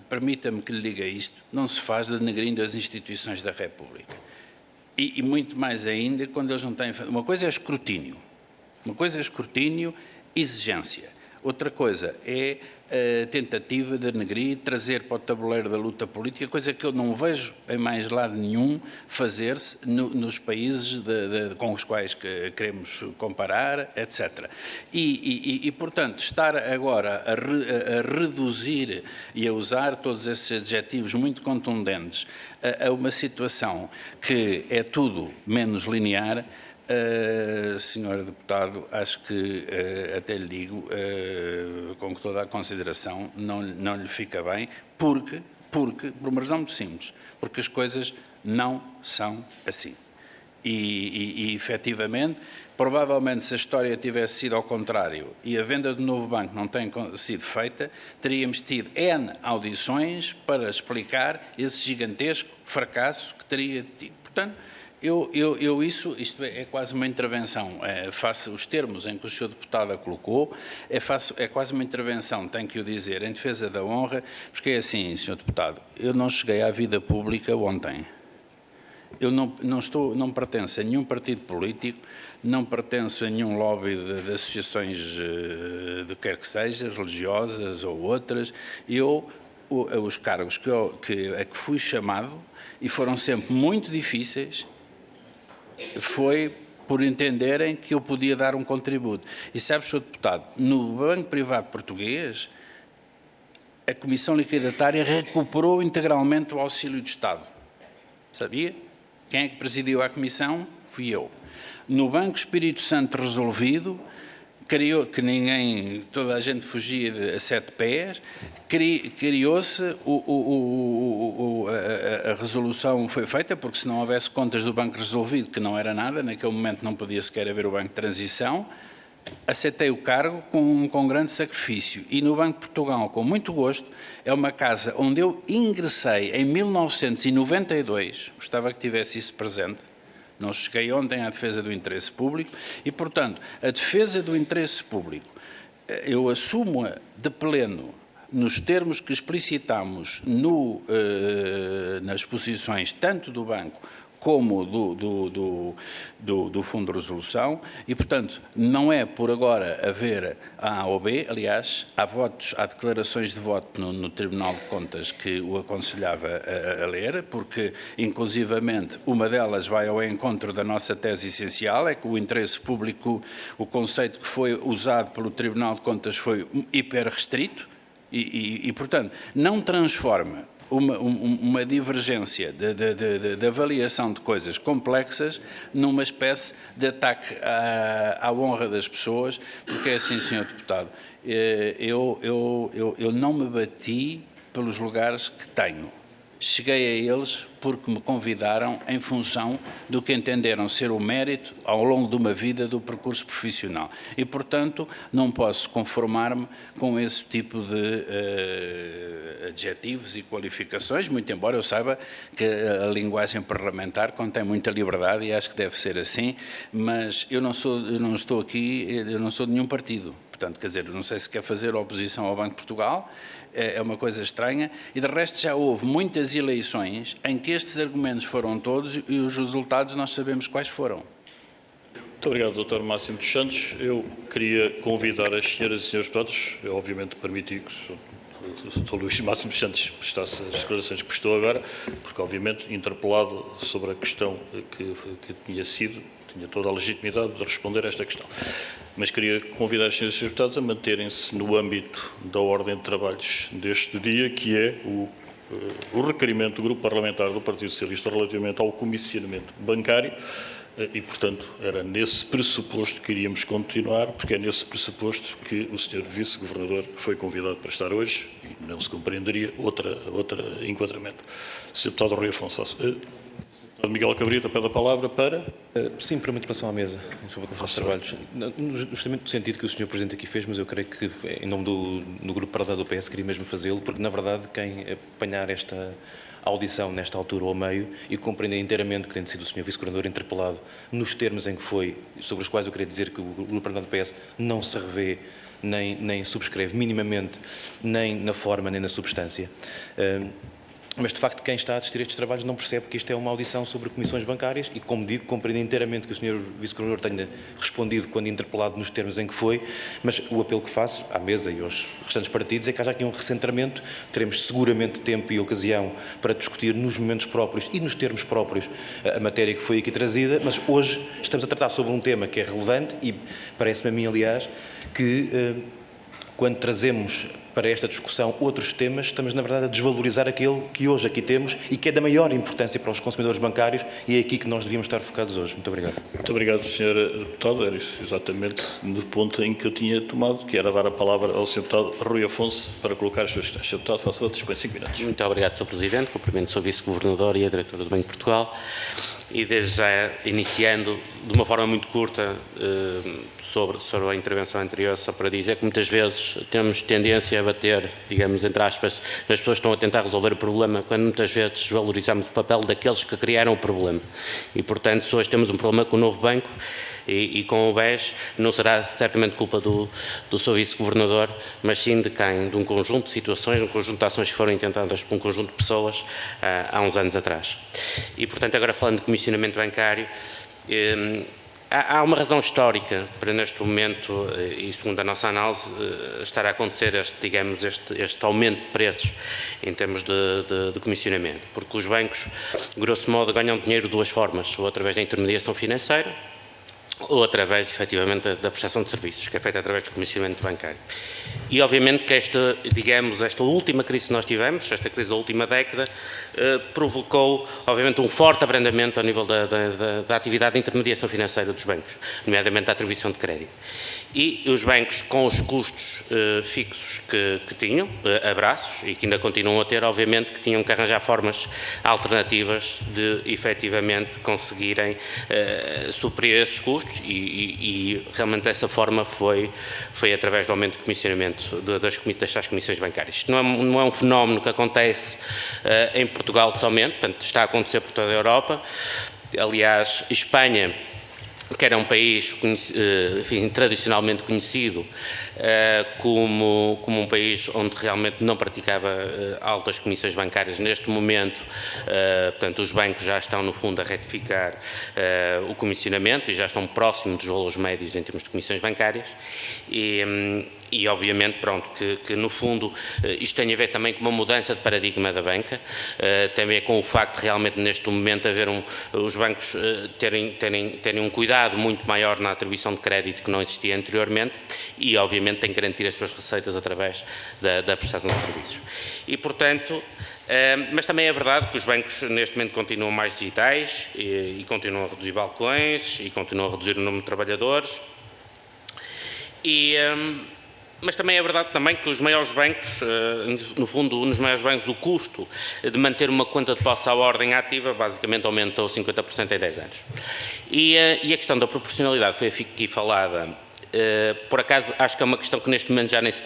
permita-me que lhe diga isto, não se faz denegrindo as instituições da República. E muito mais ainda quando eles não têm... Uma coisa é escrutínio. Uma coisa é escrutínio, exigência. Outra coisa é a tentativa de denegrir, trazer para o tabuleiro da luta política, coisa que eu não vejo em mais lado nenhum fazer-se nos países com os quais queremos comparar, etc. E, portanto, estar agora a reduzir e a usar todos esses adjetivos muito contundentes a uma situação que é tudo menos linear. Senhor Deputado, acho que até lhe digo, com toda a consideração, não lhe fica bem, por uma razão muito simples, porque as coisas não são assim. E efetivamente, provavelmente se a história tivesse sido ao contrário e a venda do novo banco não tem sido feita, teríamos tido N audições para explicar esse gigantesco fracasso que teria tido. Portanto, Isto é quase uma intervenção, face os termos em que o Sr. Deputado a colocou, é quase uma intervenção, tenho que o dizer, em defesa da honra, porque é assim, Sr. Deputado, eu não cheguei à vida pública ontem. Eu não pertenço a nenhum partido político, não pertenço a nenhum lobby de associações de quer que seja, religiosas ou outras. Os cargos a que fui chamado, e foram sempre muito difíceis, foi por entenderem que eu podia dar um contributo. E sabe, Sr. Deputado, no Banco Privado Português, a Comissão Liquidatária recuperou integralmente o auxílio do Estado. Sabia? Quem é que presidiu a Comissão? Fui eu. No Banco Espírito Santo resolvido, que toda a gente fugia a 7 pés, criou-se, a resolução foi feita, porque se não houvesse contas do banco resolvido, que não era nada, naquele momento não podia sequer haver o Banco de Transição, aceitei o cargo com grande sacrifício. E no Banco de Portugal, com muito gosto, é uma casa onde eu ingressei em 1992, gostava que tivesse isso presente. Não cheguei ontem à defesa do interesse público e, portanto, a defesa do interesse público, eu assumo-a de pleno nos termos que explicitamos nas posições tanto do Banco como do Fundo de Resolução e, portanto, não é por agora haver A ou B, aliás, há declarações de voto no Tribunal de Contas que o aconselhava a ler, porque, inclusivamente, uma delas vai ao encontro da nossa tese essencial, é que o interesse público, o conceito que foi usado pelo Tribunal de Contas foi hiper restrito e portanto, não transforma uma divergência de avaliação de coisas complexas numa espécie de ataque à honra das pessoas, porque é assim, Sr. Deputado, eu não me bati pelos lugares que tenho. Cheguei a eles porque me convidaram em função do que entenderam ser o mérito ao longo de uma vida do percurso profissional. E, portanto, não posso conformar-me com esse tipo de adjetivos e qualificações, muito embora eu saiba que a linguagem parlamentar contém muita liberdade e acho que deve ser assim, mas eu não estou aqui, eu não sou de nenhum partido. Portanto, quer dizer, não sei se quer fazer oposição ao Banco de Portugal, é uma coisa estranha, e de resto já houve muitas eleições em que estes argumentos foram todos e os resultados nós sabemos quais foram. Muito obrigado, Dr. Máximo dos Santos. Eu queria convidar as senhoras e senhores deputados, eu obviamente permiti que o Dr. Luís Máximo dos Santos prestasse as declarações que prestou agora, porque obviamente interpelado sobre a questão que tinha toda a legitimidade de responder a esta questão. Mas queria convidar as senhoras e senhores deputados a manterem-se no âmbito da ordem de trabalhos deste dia, que é o requerimento do Grupo Parlamentar do Partido Socialista relativamente ao comissionamento bancário e, portanto, era nesse pressuposto que iríamos continuar, porque é nesse pressuposto que o Sr. Vice-Governador foi convidado para estar hoje e não se compreenderia outra enquadramento. Sr. Deputado Rui Afonso. Miguel Cabrita pede a palavra para... Sim, para uma interpelação à mesa sobre a Conferência de Trabalhos. Justamente no sentido que o Sr. Presidente aqui fez, mas eu creio que, em nome do Grupo Parlamentar do PS, queria mesmo fazê-lo, porque, na verdade, quem apanhar esta audição nesta altura ou a meio e compreender inteiramente que tem sido o Sr. Vice-Governador interpelado nos termos em que foi, sobre os quais eu queria dizer que o Grupo Parlamentar do PS não se revê nem subscreve minimamente, nem na forma nem na substância. Mas, de facto, quem está a assistir a estes trabalhos não percebe que isto é uma audição sobre comissões bancárias e, como digo, compreendo inteiramente que o Sr. Vice-Governador tenha respondido quando interpelado nos termos em que foi, mas o apelo que faço à mesa e aos restantes partidos é que haja aqui um recentramento. Teremos seguramente tempo e ocasião para discutir nos momentos próprios e nos termos próprios a matéria que foi aqui trazida, mas hoje estamos a tratar sobre um tema que é relevante e parece-me a mim, aliás, que quando trazemos para esta discussão outros temas, estamos, na verdade, a desvalorizar aquele que hoje aqui temos e que é da maior importância para os consumidores bancários e é aqui que nós devíamos estar focados hoje. Muito obrigado. Muito obrigado, Sr. Deputado. Era exatamente no ponto em que eu tinha tomado, que era dar a palavra ao Sr. Deputado Rui Afonso para colocar as suas questões. Sr. Deputado, faça outros 5 minutos. Muito obrigado, Sr. Presidente. Cumprimento o Sr. Vice-Governador e a Diretora do Banco de Portugal. E desde já, iniciando, de uma forma muito curta sobre a intervenção anterior, só para dizer que muitas vezes temos tendência a bater, digamos, entre aspas, nas pessoas que estão a tentar resolver o problema, quando muitas vezes desvalorizamos o papel daqueles que criaram o problema. E, portanto, se hoje temos um problema com o novo banco e com o BES, não será certamente culpa do seu vice-governador, mas sim de quem? De um conjunto de situações, um conjunto de ações que foram intentadas por um conjunto de pessoas há uns anos atrás. E, portanto, agora falando de comissionamento bancário, há uma razão histórica para, neste momento, e segundo a nossa análise, estar a acontecer este aumento de preços em termos de comissionamento, porque os bancos, grosso modo, ganham dinheiro de duas formas, ou através da intermediação financeira, ou através, efetivamente, da prestação de serviços, que é feita através do comissionamento bancário. E, obviamente, que esta última crise que nós tivemos, esta crise da última década, provocou, obviamente, um forte abrandamento ao nível da atividade de intermediação financeira dos bancos, nomeadamente da atribuição de crédito. E os bancos, com os custos fixos que tinham, a braços, e que ainda continuam a ter, obviamente, que tinham que arranjar formas alternativas de, efetivamente, conseguirem suprir esses custos e realmente dessa forma foi através do aumento de comissionamento das tais comissões bancárias. Isto não é um fenómeno que acontece em Portugal somente, portanto, está a acontecer por toda a Europa. Aliás, Espanha, que era um país tradicionalmente conhecido como um país onde realmente não praticava altas comissões bancárias. Neste momento, portanto, os bancos já estão, no fundo, a retificar o comissionamento e já estão próximos dos valores médios em termos de comissões bancárias e obviamente, pronto, que no fundo isto tem a ver também com uma mudança de paradigma da banca, tem a ver com o facto de realmente neste momento os bancos terem um cuidado muito maior na atribuição de crédito que não existia anteriormente e obviamente têm que garantir as suas receitas através da prestação de serviços. E, portanto, mas também é verdade que os bancos neste momento continuam mais digitais e continuam a reduzir balcões e continuam a reduzir o número de trabalhadores mas também é verdade também que os maiores bancos, no fundo, nos maiores bancos o custo de manter uma conta de posse à ordem ativa basicamente aumentou 50% em 10 anos. E a questão da proporcionalidade foi aqui falada. Por acaso, acho que é uma questão que neste momento já nem se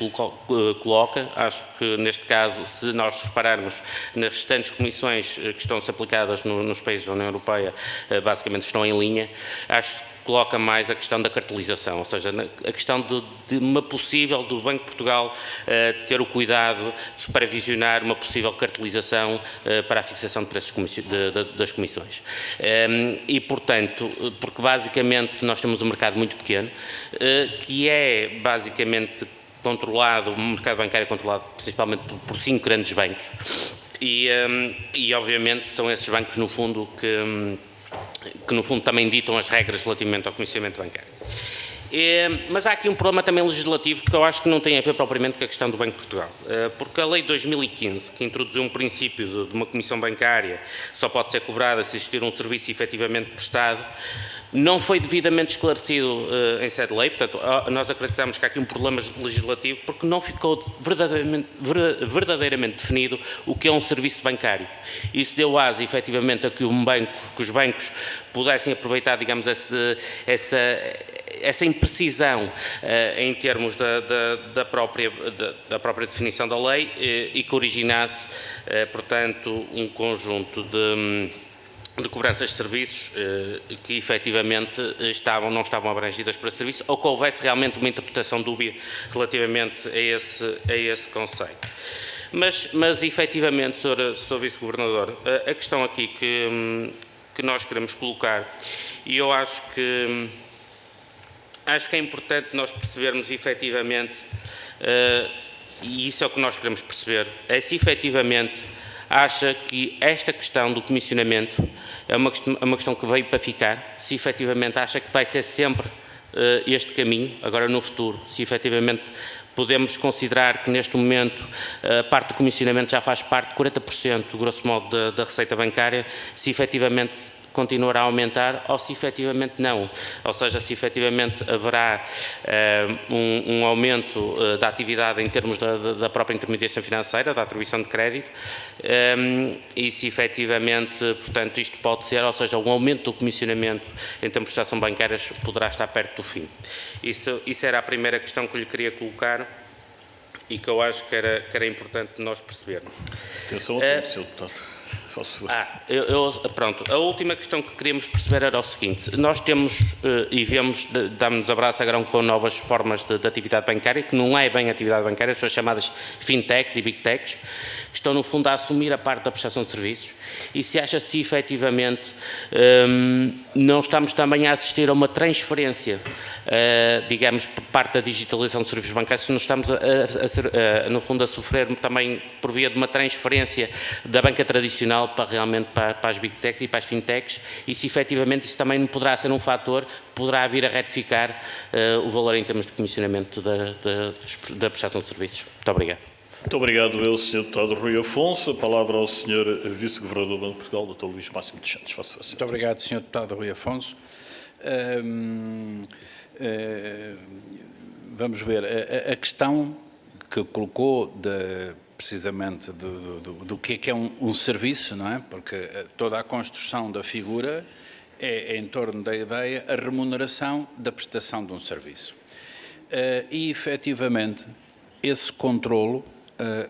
coloca. Acho que, neste caso, se nós repararmos nas restantes comissões que estão-se aplicadas nos países da União Europeia, basicamente estão em linha. Acho que coloca mais a questão da cartelização, ou seja, a questão de uma possível, do Banco de Portugal, ter o cuidado de supervisionar uma possível cartelização para a fixação de preços das comissões. E, portanto, porque basicamente nós temos um mercado muito pequeno, que é basicamente controlado, o mercado bancário é controlado principalmente por 5 grandes bancos e obviamente que são esses bancos no fundo que no fundo também ditam as regras relativamente ao comissionamento bancário. Mas há aqui um problema também legislativo que eu acho que não tem a ver propriamente com a questão do Banco de Portugal, porque a Lei de 2015, que introduziu um princípio de uma comissão bancária só pode ser cobrada se existir um serviço efetivamente prestado, não foi devidamente esclarecido em sede de lei, portanto, nós acreditamos que há aqui um problema legislativo porque não ficou verdadeiramente definido o que é um serviço bancário. Isso deu asa, efetivamente, a que os bancos pudessem aproveitar, digamos, essa imprecisão em termos da própria definição da lei e que originasse, portanto, um conjunto de cobranças de serviços que efetivamente não estavam abrangidas para serviço ou que houvesse realmente uma interpretação dúbia relativamente a esse conceito. Mas efetivamente, Sr. Vice-Governador, a questão aqui que nós queremos colocar, e eu acho que é importante nós percebermos efetivamente, e isso é o que nós queremos perceber, é se efetivamente acha que esta questão do comissionamento é uma questão que veio para ficar, se efetivamente acha que vai ser sempre este caminho, agora no futuro, se efetivamente podemos considerar que neste momento a parte do comissionamento já faz parte de 40%, grosso modo, da receita bancária, se efetivamente continuará a aumentar ou se efetivamente não. Ou seja, se efetivamente haverá um aumento da atividade em termos da própria intermediação financeira, da atribuição de crédito, e se efetivamente, portanto, isto pode ser, ou seja, um aumento do comissionamento em termos de prestação bancárias poderá estar perto do fim. Isso era a primeira questão que lhe queria colocar e que eu acho que era importante nós percebermos. Atenção ao tempo, Sr. Deputado. Pronto, a última questão que queríamos perceber era o seguinte: nós temos e vemos, damos abraço a grão com novas formas de atividade bancária, que não é bem atividade bancária, são chamadas fintechs e big techs, que estão no fundo a assumir a parte da prestação de serviços, e se acha se efetivamente não estamos também a assistir a uma transferência, digamos, por parte da digitalização de serviços bancários, se não estamos no fundo a sofrer também por via de uma transferência da banca tradicional realmente para as big techs e para as fintechs, e se efetivamente isso também poderá ser um fator que poderá vir a retificar o valor em termos de comissionamento da prestação de serviços. Muito obrigado. Muito obrigado, eu, Sr. Deputado Rui Afonso. A palavra ao Sr. Vice-Governador do Banco de Portugal, Dr. Luís Máximo dos Santos. Faça favor. Muito obrigado, Sr. Deputado Rui Afonso. Vamos ver, a questão que colocou precisamente do que é um serviço, não é? Porque toda a construção da figura é em torno da ideia, a remuneração da prestação de um serviço. E, efetivamente, esse controlo,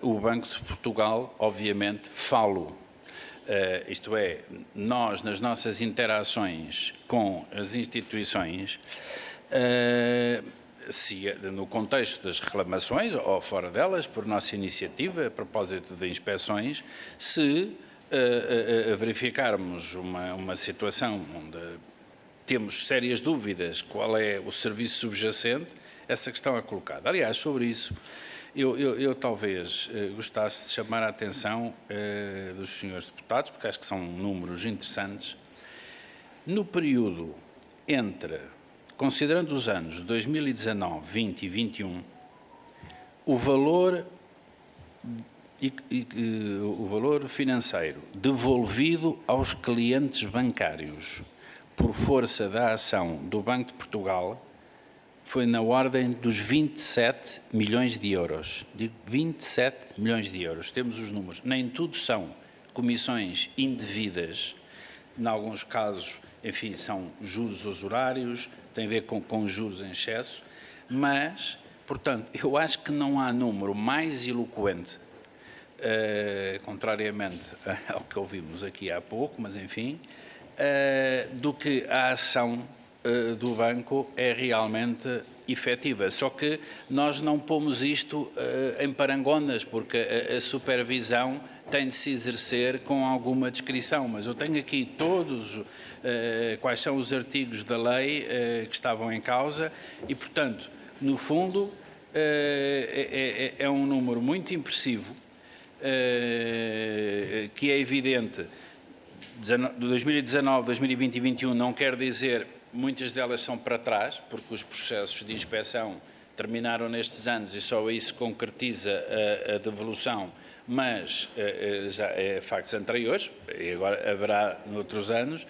o Banco de Portugal, obviamente, falo. Isto é, nós, nas nossas interações com as instituições, no contexto das reclamações ou fora delas, por nossa iniciativa, a propósito de inspeções, se verificarmos uma situação onde temos sérias dúvidas qual é o serviço subjacente, essa questão é colocada. Aliás, sobre isso, eu talvez gostasse de chamar a atenção dos senhores deputados, porque acho que são números interessantes. No período considerando os anos 2019, 20 e 21, o valor financeiro devolvido aos clientes bancários por força da ação do Banco de Portugal foi na ordem dos 27 milhões de euros. Digo 27 milhões de euros. Temos os números. Nem tudo são comissões indevidas. Em alguns casos, enfim, são juros usurários, tem a ver com juros em excesso. Mas, portanto, eu acho que não há número mais eloquente, contrariamente ao que ouvimos aqui há pouco, mas enfim, do que a ação do banco é realmente efetiva. Só que nós não pomos isto em parangonas, porque a supervisão tem de se exercer com alguma descrição. Mas eu tenho aqui todos quais são os artigos da lei que estavam em causa e, portanto, no fundo, é um número muito impressivo, que é evidente. De 2019, 2020 e 2021 não quer dizer. Muitas delas são para trás, porque os processos de inspeção terminaram nestes anos e só aí se concretiza a devolução, mas já é factos anteriores, e agora haverá noutros anos,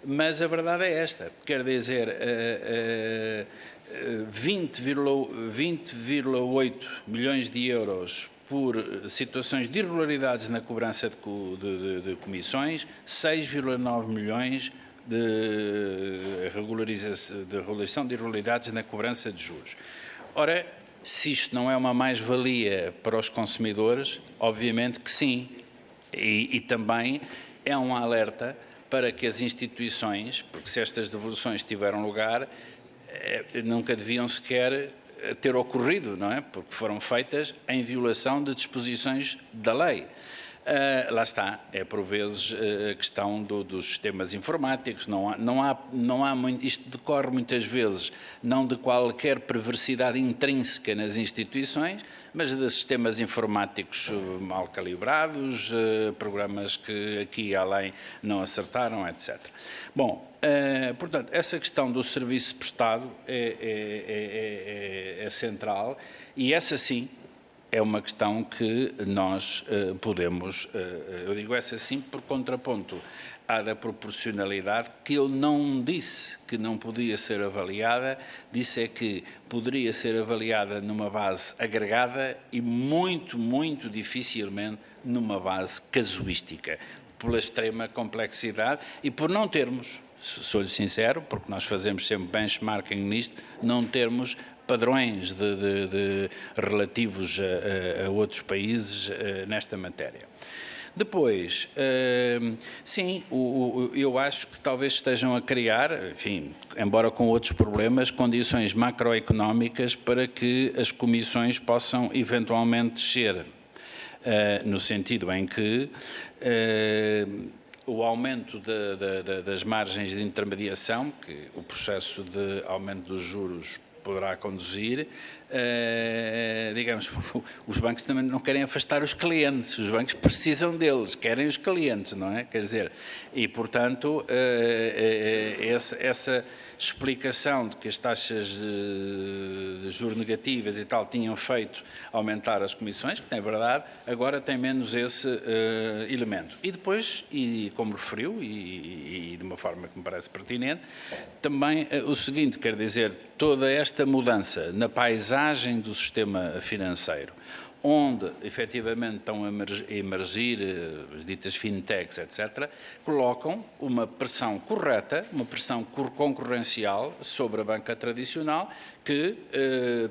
mas a verdade é esta, quer dizer, 20,8 milhões de euros por situações de irregularidades na cobrança de comissões, 6,9 milhões de regularização de irregularidades na cobrança de juros. Ora, se isto não é uma mais-valia para os consumidores, obviamente que sim. E também é um alerta para que as instituições, porque se estas devoluções tiveram lugar, nunca deviam sequer ter ocorrido, não é? Porque foram feitas em violação de disposições da lei. Lá está, é por vezes a questão dos sistemas informáticos, não há muito, isto decorre muitas vezes não de qualquer perversidade intrínseca nas instituições, mas de sistemas informáticos mal calibrados, programas que aqui e além não acertaram, etc. Bom, portanto, essa questão do serviço prestado é central e essa sim é uma questão que nós podemos, eu digo essa sim por contraponto à da proporcionalidade, que eu não disse que não podia ser avaliada, disse é que poderia ser avaliada numa base agregada e muito, muito dificilmente numa base casuística, pela extrema complexidade e por não termos, sou-lhe sincero, porque nós fazemos sempre benchmarking nisto, não termos padrões relativos a outros países nesta matéria. Depois, sim, eu acho que talvez estejam a criar, enfim, embora com outros problemas, condições macroeconómicas para que as comissões possam eventualmente descer, no sentido em que o aumento das margens de intermediação, que o processo de aumento dos juros poderá conduzir, digamos, os bancos também não querem afastar os clientes, os bancos precisam deles, querem os clientes, não é? Quer dizer, e portanto, essa explicação de que as taxas de juros negativas e tal tinham feito aumentar as comissões, que é verdade, agora tem menos esse elemento. E depois, e como referiu, e de uma forma que me parece pertinente, também o seguinte, quer dizer, toda esta mudança na paisagem do sistema financeiro, onde efetivamente estão a emergir as ditas fintechs, etc., colocam uma pressão correta, uma pressão concorrencial sobre a banca tradicional, que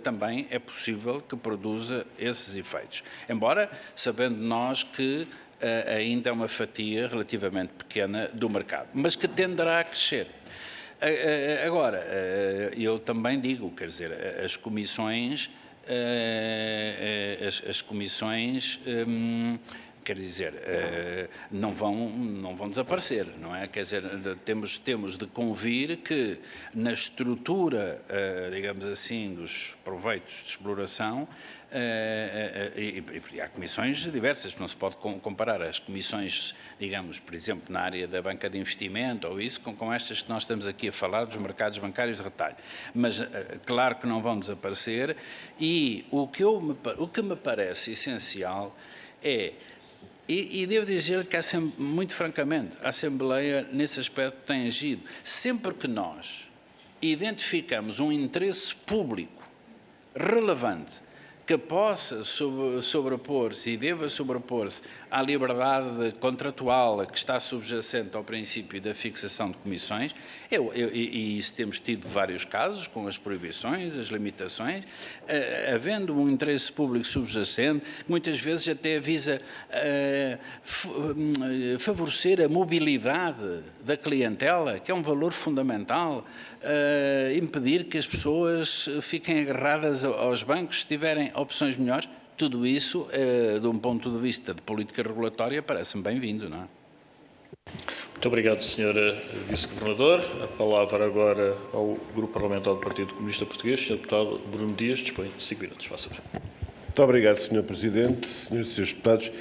também é possível que produza esses efeitos. Embora, sabendo nós que ainda é uma fatia relativamente pequena do mercado, mas que tenderá a crescer. Agora, eu também digo, quer dizer, as comissões, quer dizer, não vão desaparecer, não é? Quer dizer, temos de convir que na estrutura, digamos assim, dos proveitos de exploração, e há comissões diversas, não se pode comparar as comissões, digamos, por exemplo, na área da banca de investimento ou isso, com estas que nós estamos aqui a falar dos mercados bancários de retalho. Mas, claro que não vão desaparecer e o que me parece essencial é, e devo dizer que, muito francamente, a Assembleia, nesse aspecto, tem agido. Sempre que nós identificamos um interesse público relevante que possa sobrepor-se e deva sobrepor-se à liberdade contratual que está subjacente ao princípio da fixação de comissões, e isso temos tido vários casos, com as proibições, as limitações, havendo um interesse público subjacente, muitas vezes até visa favorecer a mobilidade da clientela, que é um valor fundamental, impedir que as pessoas fiquem agarradas aos bancos se tiverem opções melhores. Tudo isso, de um ponto de vista de política regulatória, parece-me bem-vindo, não é? Muito obrigado, Sr. Vice-Governador. A palavra agora ao Grupo Parlamentar do Partido Comunista Português. Sr. Deputado Bruno Dias, dispõe de 5 minutos. Faça. Muito obrigado, Sr. Presidente, Srs. e Srs. Deputados.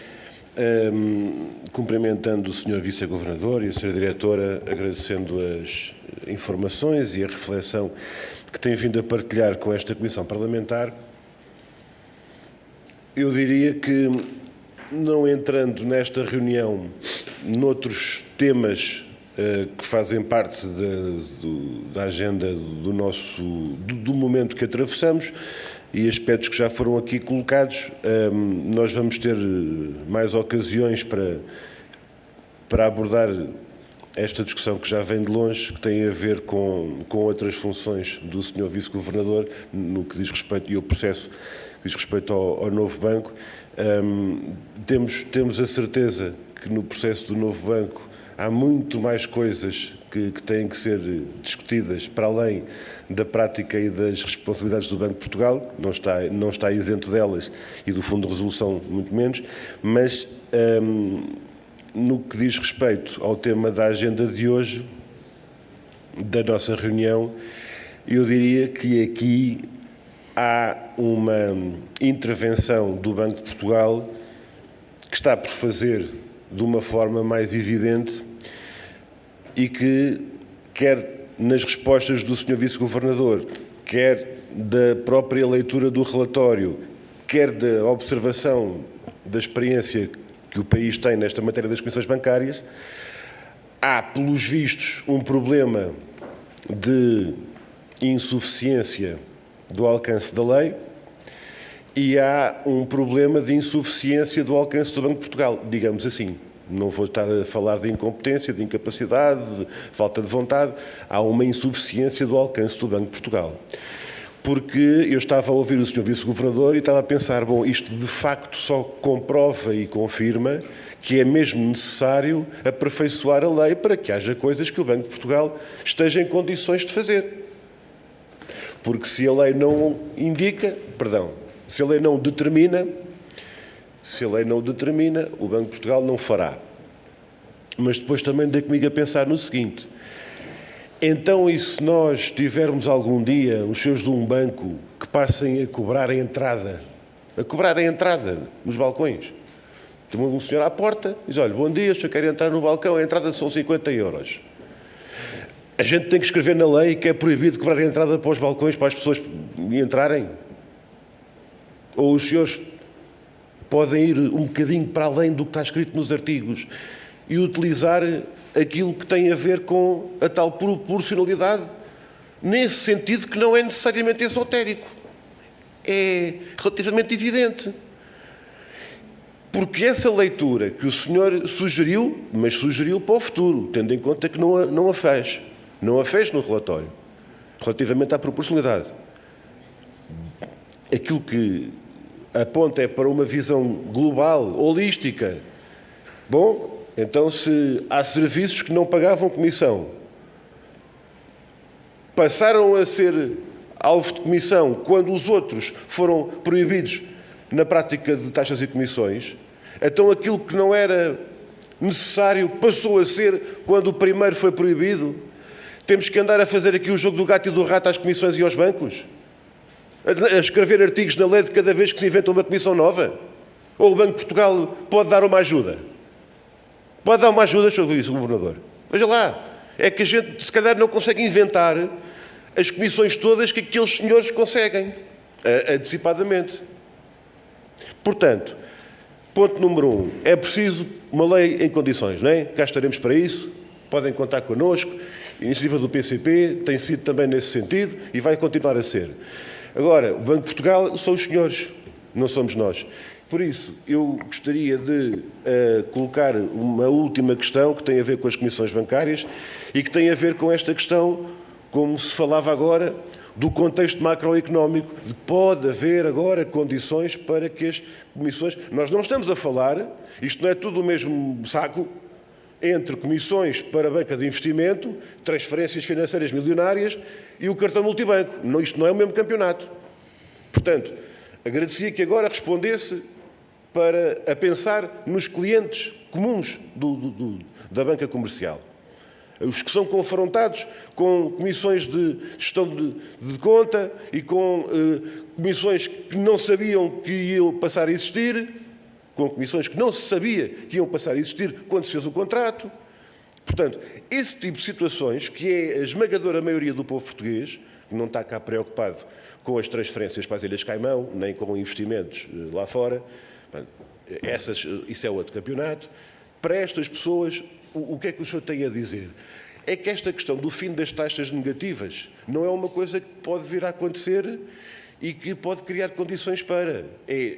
Cumprimentando o Sr. Vice-Governador e a Sra. Diretora, agradecendo as informações e a reflexão que tem vindo a partilhar com esta Comissão Parlamentar, eu diria que, não entrando nesta reunião noutros temas que fazem parte da agenda do momento que atravessamos e aspectos que já foram aqui colocados, nós vamos ter mais ocasiões para abordar esta discussão que já vem de longe, que tem a ver com outras funções do Sr. Vice-Governador, no que diz respeito, e o processo que diz respeito ao novo banco. Temos a certeza que no processo do novo banco há muito mais coisas que têm que ser discutidas para além da prática e das responsabilidades do Banco de Portugal, não está isento delas e do Fundo de Resolução muito menos, mas no que diz respeito ao tema da agenda de hoje, da nossa reunião, eu diria que aqui há uma intervenção do Banco de Portugal que está por fazer de uma forma mais evidente e que, quer nas respostas do Sr. Vice-Governador, quer da própria leitura do relatório, quer da observação da experiência que o país tem nesta matéria das comissões bancárias, há, pelos vistos, um problema de insuficiência do alcance da lei e há um problema de insuficiência do alcance do Banco de Portugal, digamos assim. Não vou estar a falar de incompetência, de incapacidade, de falta de vontade. Há uma insuficiência do alcance do Banco de Portugal. Porque eu estava a ouvir o Sr. Vice-Governador e estava a pensar, bom, isto de facto só comprova e confirma que é mesmo necessário aperfeiçoar a lei para que haja coisas que o Banco de Portugal esteja em condições de fazer. Porque se a lei não indica, se a lei não determina, o Banco de Portugal não fará. Mas depois também dei comigo a pensar no seguinte: então, e se nós tivermos algum dia os senhores de um banco que passem a cobrar a entrada nos balcões? Tem um senhor à porta, diz, olha, bom dia, se eu quero entrar no balcão, a entrada são 50 euros. A gente tem que escrever na lei que é proibido cobrar a entrada para os balcões para as pessoas entrarem? Ou os senhores podem ir um bocadinho para além do que está escrito nos artigos e utilizar aquilo que tem a ver com a tal proporcionalidade, nesse sentido que não é necessariamente esotérico. É relativamente evidente. Porque essa leitura que o senhor sugeriu, mas sugeriu para o futuro, tendo em conta que não a fez no relatório, relativamente à proporcionalidade. Aquilo que aponta é para uma visão global, holística. Bom, então se há serviços que não pagavam comissão, passaram a ser alvo de comissão quando os outros foram proibidos na prática de taxas e comissões, então aquilo que não era necessário passou a ser quando o primeiro foi proibido. Temos que andar a fazer aqui o jogo do gato e do rato às comissões e aos bancos? A escrever artigos na lei de cada vez que se inventa uma comissão nova? Ou o Banco de Portugal pode dar uma ajuda? Pode dar uma ajuda, Sr. Vice-Governador? Veja lá, é que a gente se calhar não consegue inventar as comissões todas que aqueles senhores conseguem, antecipadamente. Portanto, ponto número 1, é preciso uma lei em condições, não é? Cá estaremos para isso, podem contar connosco. A iniciativa do PCP tem sido também nesse sentido e vai continuar a ser. Agora, o Banco de Portugal são os senhores, não somos nós. Por isso, eu gostaria de colocar uma última questão que tem a ver com as comissões bancárias e que tem a ver com esta questão, como se falava agora, do contexto macroeconómico, de pode haver agora condições para que as comissões... Nós não estamos a falar, isto não é tudo o mesmo saco, entre comissões para a banca de investimento, transferências financeiras milionárias e o cartão multibanco. Não, isto não é o mesmo campeonato. Portanto, agradecia que agora respondesse a pensar nos clientes comuns da banca comercial. Os que são confrontados com comissões de gestão de conta e com comissões que não sabiam que iam passar a existir, com comissões que não se sabia que iam passar a existir quando se fez o contrato. Portanto, esse tipo de situações, que é a esmagadora maioria do povo português, que não está cá preocupado com as transferências para as Ilhas Caimão, nem com investimentos lá fora, isso é outro campeonato. Para estas pessoas, o que é que o senhor tem a dizer? É que esta questão do fim das taxas negativas não é uma coisa que pode vir a acontecer e que pode criar condições para.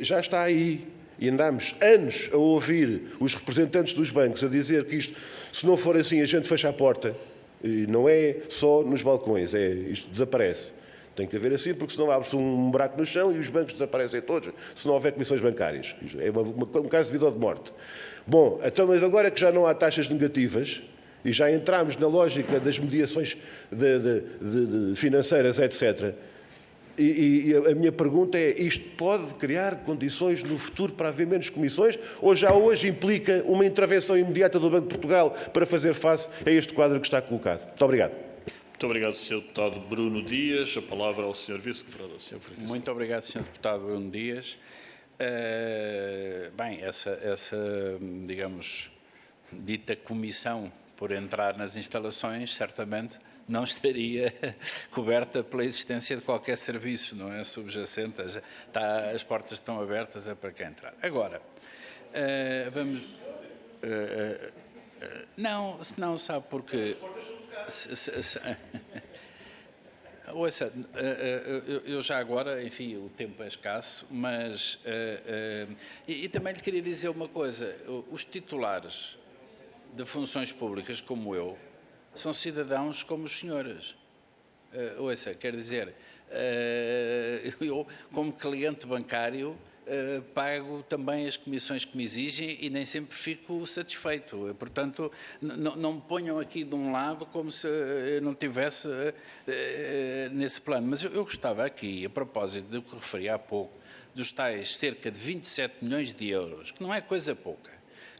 Já está aí. E andámos anos a ouvir os representantes dos bancos a dizer que isto, se não for assim, a gente fecha a porta. E não é só nos balcões, isto desaparece. Tem que haver assim, porque senão abre-se um buraco no chão e os bancos desaparecem todos, se não houver comissões bancárias. É um caso de vida ou de morte. Bom, então, mas agora que já não há taxas negativas e já entramos na lógica das mediações financeiras, etc., e a minha pergunta é, isto pode criar condições no futuro para haver menos comissões ou já hoje implica uma intervenção imediata do Banco de Portugal para fazer face a este quadro que está colocado? Muito obrigado. Muito obrigado, Sr. Deputado Bruno Dias. A palavra ao Sr. Vice-Governador. Muito obrigado, Sr. Deputado Bruno Dias. Bem, digamos, dita comissão por entrar nas instalações, certamente não estaria coberta pela existência de qualquer serviço, não é subjacente, as portas estão abertas, é para quem entrar. Agora, vamos... não, sabe porque... Ouça, eu já agora, enfim, o tempo é escasso, mas... e também lhe queria dizer uma coisa, os titulares de funções públicas como eu são cidadãos como os senhores. Ouça, quer dizer, eu como cliente bancário pago também as comissões que me exigem e nem sempre fico satisfeito. Portanto, não me ponham aqui de um lado como se eu não tivesse nesse plano. Mas eu gostava aqui, a propósito do que referi há pouco, dos tais cerca de 27 milhões de euros, que não é coisa pouca,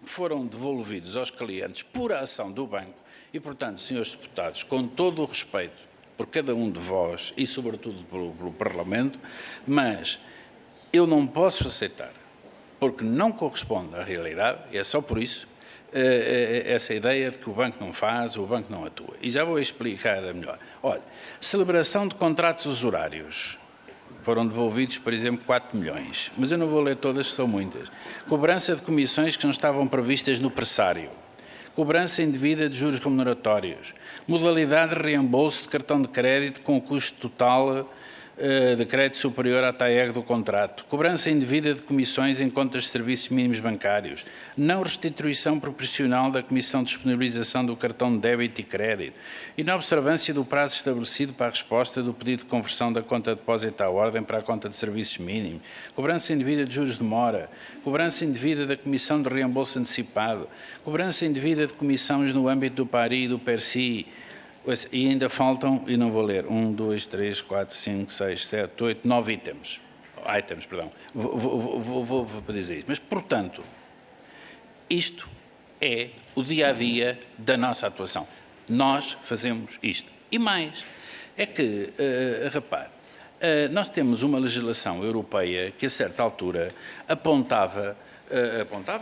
que foram devolvidos aos clientes por ação do banco e, portanto, senhores deputados, com todo o respeito por cada um de vós e, sobretudo, pelo Parlamento, mas eu não posso aceitar, porque não corresponde à realidade, e é só por isso, essa ideia de que o banco não faz, o banco não atua. E já vou explicar melhor. Olha, celebração de contratos usurários. Foram devolvidos, por exemplo, 4 milhões. Mas eu não vou ler todas, são muitas. Cobrança de comissões que não estavam previstas no pressário. Cobrança indevida de juros remuneratórios. Modalidade de reembolso de cartão de crédito com o custo total de crédito superior à TAEG do contrato, cobrança indevida de comissões em contas de serviços mínimos bancários, não restituição proporcional da comissão de disponibilização do cartão de débito e crédito, inobservância do prazo estabelecido para a resposta do pedido de conversão da conta de depósito à ordem para a conta de serviços mínimos, cobrança indevida de juros de mora, cobrança indevida da comissão de reembolso antecipado, cobrança indevida de comissões no âmbito do PARI e do PERSI. E ainda faltam, e não vou ler, 1, 2, 3, 4, 5, 6, 7, 8, 9 itens. Vou dizer isso. Mas, portanto, isto é o dia-a-dia da nossa atuação. Nós fazemos isto. E mais, é que, repare, nós temos uma legislação europeia que, a certa altura, apontava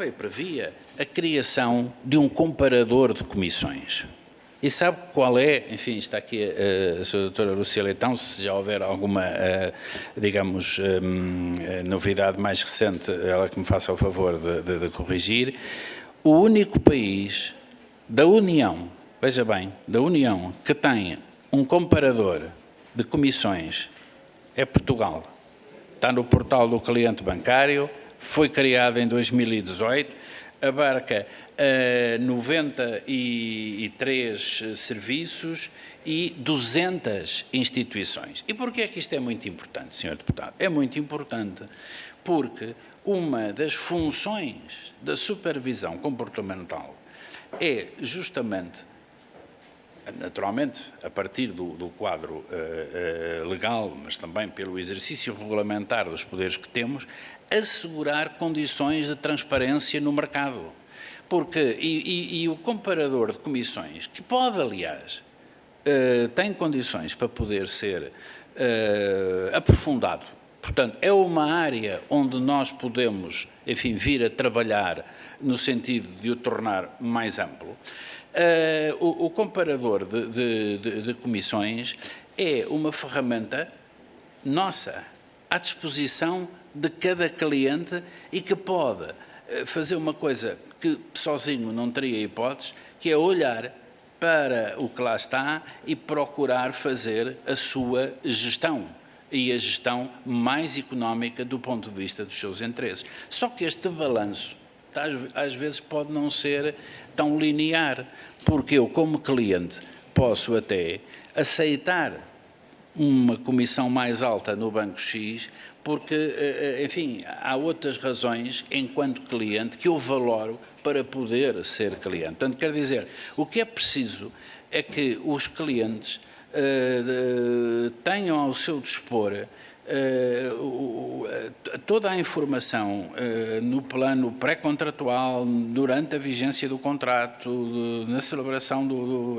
e previa a criação de um comparador de comissões. E sabe qual é, enfim, está aqui a Sra. Doutora Lúcia Leitão, se já houver alguma, digamos, novidade mais recente, ela que me faça o favor de corrigir, o único país da União, veja bem, da União, que tem um comparador de comissões é Portugal. Está no portal do cliente bancário, foi criado em 2018, abarca 93 serviços e 200 instituições. E porquê é que isto é muito importante, Sr. Deputado? É muito importante porque uma das funções da supervisão comportamental é justamente, naturalmente, a partir do quadro legal, mas também pelo exercício regulamentar dos poderes que temos, assegurar condições de transparência no mercado. Porque, e o comparador de comissões, que pode, aliás, tem condições para poder ser aprofundado. Portanto, é uma área onde nós podemos, enfim, vir a trabalhar no sentido de o tornar mais amplo. O comparador de comissões é uma ferramenta nossa, à disposição de cada cliente e que pode fazer uma coisa que sozinho não teria hipótese, que é olhar para o que lá está e procurar fazer a sua gestão e a gestão mais económica do ponto de vista dos seus interesses. Só que este balanço às vezes pode não ser tão linear, porque eu, como cliente, posso até aceitar uma comissão mais alta no Banco X, porque, enfim, há outras razões, enquanto cliente, que eu valoro para poder ser cliente. Portanto, quer dizer, o que é preciso é que os clientes tenham ao seu dispor toda a informação no plano pré-contratual, durante a vigência do contrato, na celebração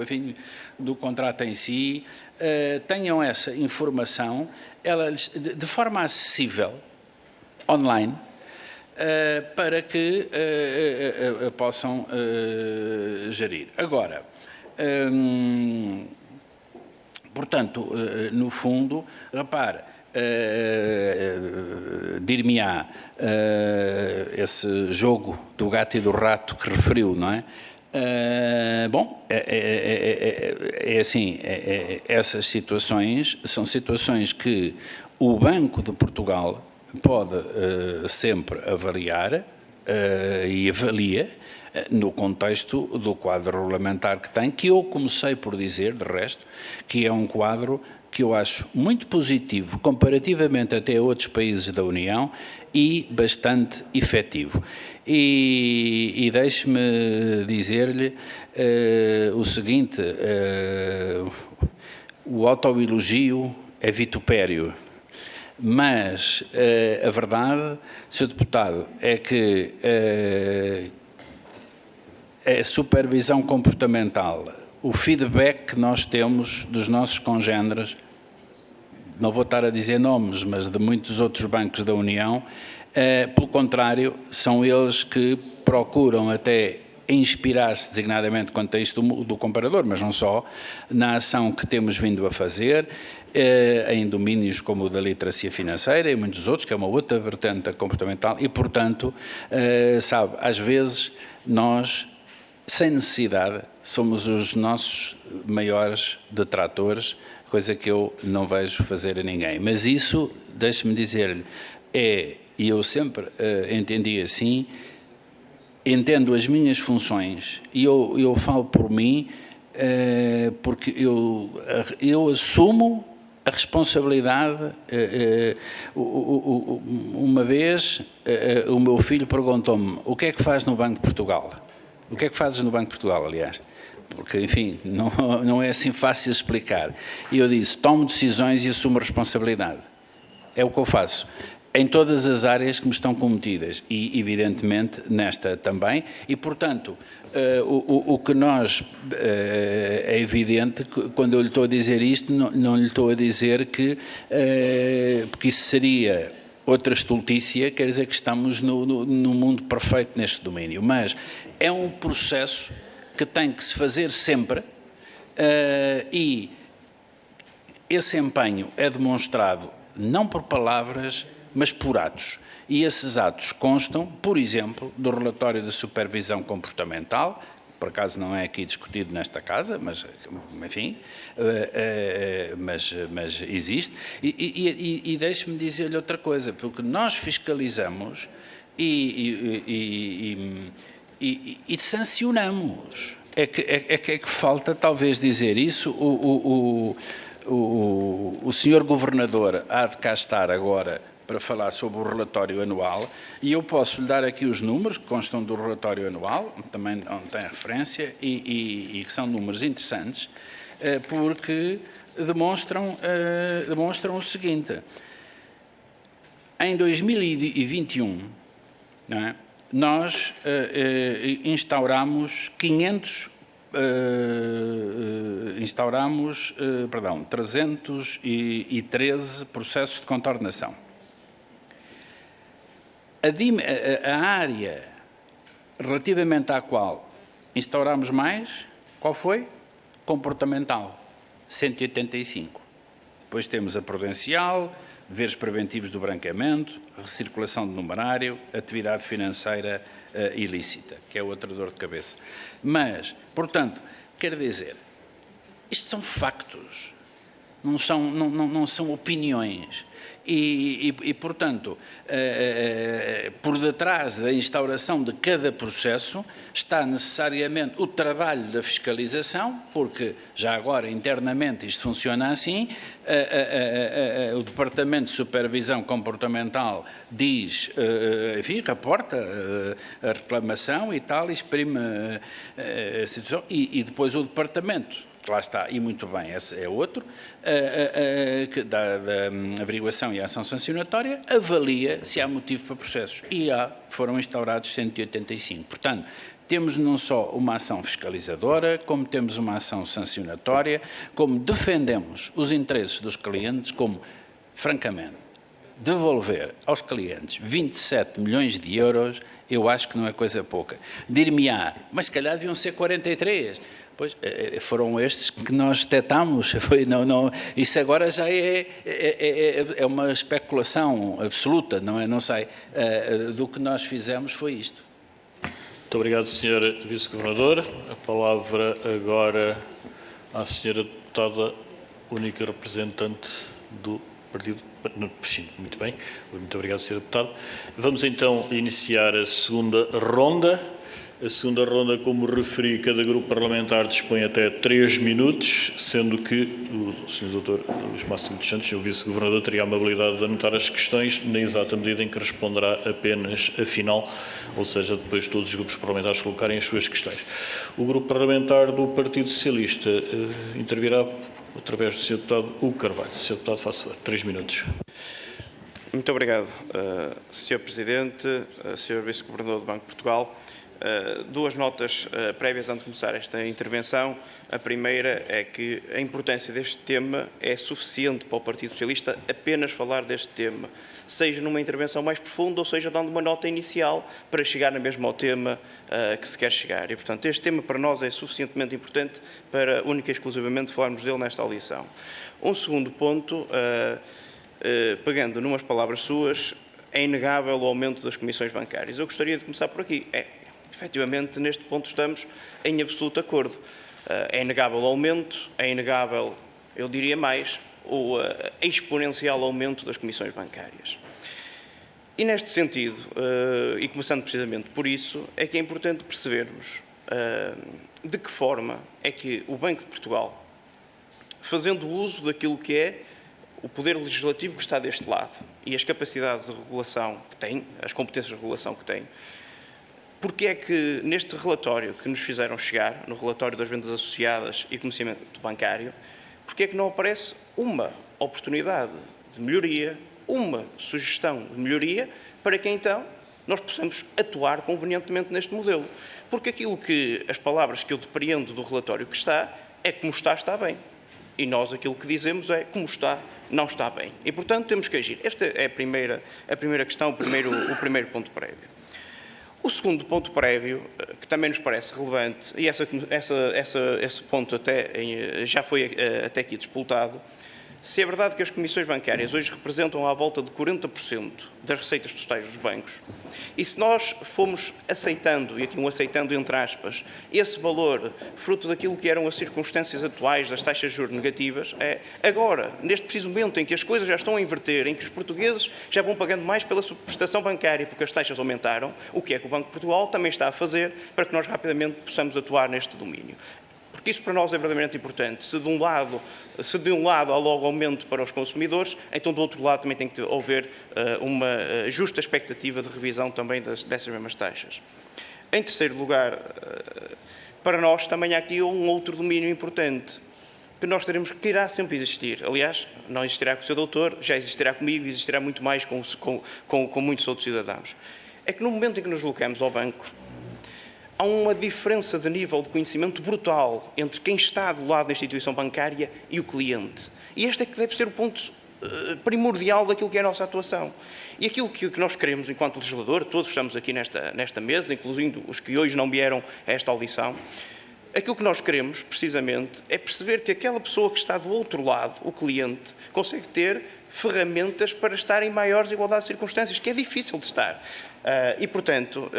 enfim, do contrato em si, tenham essa informação de forma acessível, online, para que possam gerir. Agora, portanto, no fundo, repare, dir-me-á esse jogo do gato e do rato que referiu, não é? Bom, é assim, essas situações são situações que o Banco de Portugal pode sempre avaliar e avalia no contexto do quadro regulamentar que tem, que eu comecei por dizer, de resto, que é um quadro que eu acho muito positivo, comparativamente até a outros países da União, e bastante efetivo. E deixe-me dizer-lhe o seguinte, o autoelogio é vitupério, mas a verdade, Sr. Deputado, é que a supervisão comportamental, o feedback que nós temos dos nossos congêneres, não vou estar a dizer nomes, mas de muitos outros bancos da União, pelo contrário, são eles que procuram até inspirar-se designadamente quanto a isto do comparador, mas não só, na ação que temos vindo a fazer, em domínios como o da literacia financeira e muitos outros, que é uma outra vertente comportamental, e, portanto, sabe, às vezes nós, sem necessidade, somos os nossos maiores detratores, coisa que eu não vejo fazer a ninguém. Mas isso, deixe-me dizer-lhe, e eu sempre entendi assim, entendo as minhas funções, e eu falo por mim, porque eu assumo a responsabilidade. Uma vez o meu filho perguntou-me: o que é que faz no Banco de Portugal? O que é que fazes no Banco de Portugal, aliás? Porque, enfim, não é assim fácil explicar. E eu disse: tomo decisões e assumo responsabilidade. É o que eu faço, em todas as áreas que me estão cometidas, e, evidentemente, nesta também. E, portanto, o que nós... é evidente que, quando eu lhe estou a dizer isto, não lhe estou a dizer que... porque isso seria outra estultícia, quer dizer que estamos no mundo perfeito neste domínio. Mas é um processo que tem que se fazer sempre, e esse empenho é demonstrado não por palavras, mas por atos. E esses atos constam, por exemplo, do relatório de supervisão comportamental, por acaso não é aqui discutido nesta casa, mas, enfim, mas existe. E deixe-me dizer-lhe outra coisa, porque nós fiscalizamos e sancionamos. É que falta talvez dizer isso. O senhor Governador há de cá estar agora para falar sobre o relatório anual, e eu posso lhe dar aqui os números que constam do relatório anual, também onde tem referência, e que são números interessantes, porque demonstram o seguinte: em 2021, não é, nós instauramos 313 processos de contornação. A área relativamente à qual instauramos mais, qual foi? Comportamental, 185. Depois temos a prudencial, deveres preventivos do branqueamento, recirculação de numerário, atividade financeira ilícita, que é outra dor de cabeça. Mas, portanto, quero dizer, isto são factos, não são opiniões. E, portanto, por detrás da instauração de cada processo está necessariamente o trabalho da fiscalização, porque já agora internamente isto funciona assim. O Departamento de Supervisão Comportamental diz, enfim, reporta a reclamação e tal, exprime a situação, e depois o Departamento, lá está, e muito bem, esse é outro, da averiguação e ação sancionatória, avalia se há motivo para processos. E foram instaurados 185. Portanto, temos não só uma ação fiscalizadora, como temos uma ação sancionatória, como defendemos os interesses dos clientes, como, francamente, devolver aos clientes 27 milhões de euros, eu acho que não é coisa pouca. Dir-me-á, mas se calhar deviam ser 43. Pois, foram estes que nós detectámos. Isso agora já é uma especulação absoluta, não é? Não sei. Do que nós fizemos foi isto. Muito obrigado, Sr. Vice-Governador. A palavra agora à Sra. Deputada, única representante do Partido... Muito bem. Muito obrigado, Sr. Deputado. Vamos então iniciar a segunda ronda. A segunda ronda, como referi, cada grupo parlamentar dispõe até 3 minutos, sendo que o Sr. Dr. Luís Máximo dos Santos, o Vice-Governador, teria a amabilidade de anotar as questões, na exata medida em que responderá apenas a final, ou seja, depois todos os grupos parlamentares colocarem as suas questões. O grupo parlamentar do Partido Socialista intervirá através do Sr. Deputado Hugo Carvalho. Sr. Deputado, faça favor, 3 minutos. Muito obrigado, Sr. Presidente, Sr. Vice-Governador do Banco de Portugal. Duas notas prévias antes de começar esta intervenção. A primeira é que a importância deste tema é suficiente para o Partido Socialista apenas falar deste tema, seja numa intervenção mais profunda ou seja dando uma nota inicial para chegar na mesma ao tema que se quer chegar. E, portanto, este tema para nós é suficientemente importante para única e exclusivamente falarmos dele nesta audição. Um segundo ponto, pegando numas palavras suas, é inegável o aumento das comissões bancárias. Eu gostaria de começar por aqui. Efetivamente, neste ponto estamos em absoluto acordo. É inegável o aumento, é inegável, eu diria mais, o exponencial aumento das comissões bancárias. E neste sentido, e começando precisamente por isso, é que é importante percebermos de que forma é que o Banco de Portugal, fazendo uso daquilo que é o poder legislativo que está deste lado e as capacidades de regulação que tem, as competências de regulação que tem, porque é que neste relatório que nos fizeram chegar, no relatório das vendas associadas e conhecimento bancário, porque é que não aparece uma oportunidade de melhoria, uma sugestão de melhoria, para que então nós possamos atuar convenientemente neste modelo? Porque aquilo que, as palavras que eu depreendo do relatório que está, é como está bem. E nós aquilo que dizemos é como está, não está bem. E, portanto, temos que agir. Esta é a primeira questão, o primeiro ponto prévio. O segundo ponto prévio, que também nos parece relevante, e esse ponto já foi até aqui disputado, se é verdade que as comissões bancárias hoje representam à volta de 40% das receitas totais dos bancos, e se nós fomos aceitando, e aqui aceitando entre aspas, esse valor fruto daquilo que eram as circunstâncias atuais das taxas de juros negativas, agora, neste preciso momento em que as coisas já estão a inverter, em que os portugueses já vão pagando mais pela sua prestação bancária porque as taxas aumentaram, o que é que o Banco de Portugal também está a fazer para que nós rapidamente possamos atuar neste domínio? Porque isso para nós é verdadeiramente importante. Se de um lado há logo aumento para os consumidores, então do outro lado também tem que haver uma justa expectativa de revisão também dessas mesmas taxas. Em terceiro lugar, para nós também há aqui um outro domínio importante, que nós teremos que irá sempre existir. Aliás, não existirá com o Sr. Doutor, já existirá comigo e existirá muito mais com muitos outros cidadãos. É que no momento em que nos deslocamos ao banco, há uma diferença de nível de conhecimento brutal entre quem está do lado da instituição bancária e o cliente. E este é que deve ser o ponto primordial daquilo que é a nossa atuação. E aquilo que nós queremos enquanto legislador, todos estamos aqui nesta mesa, incluindo os que hoje não vieram a esta audição, aquilo que nós queremos, precisamente, é perceber que aquela pessoa que está do outro lado, o cliente, consegue ter ferramentas para estar em maiores igualdades de circunstâncias, que é difícil de estar. E, portanto,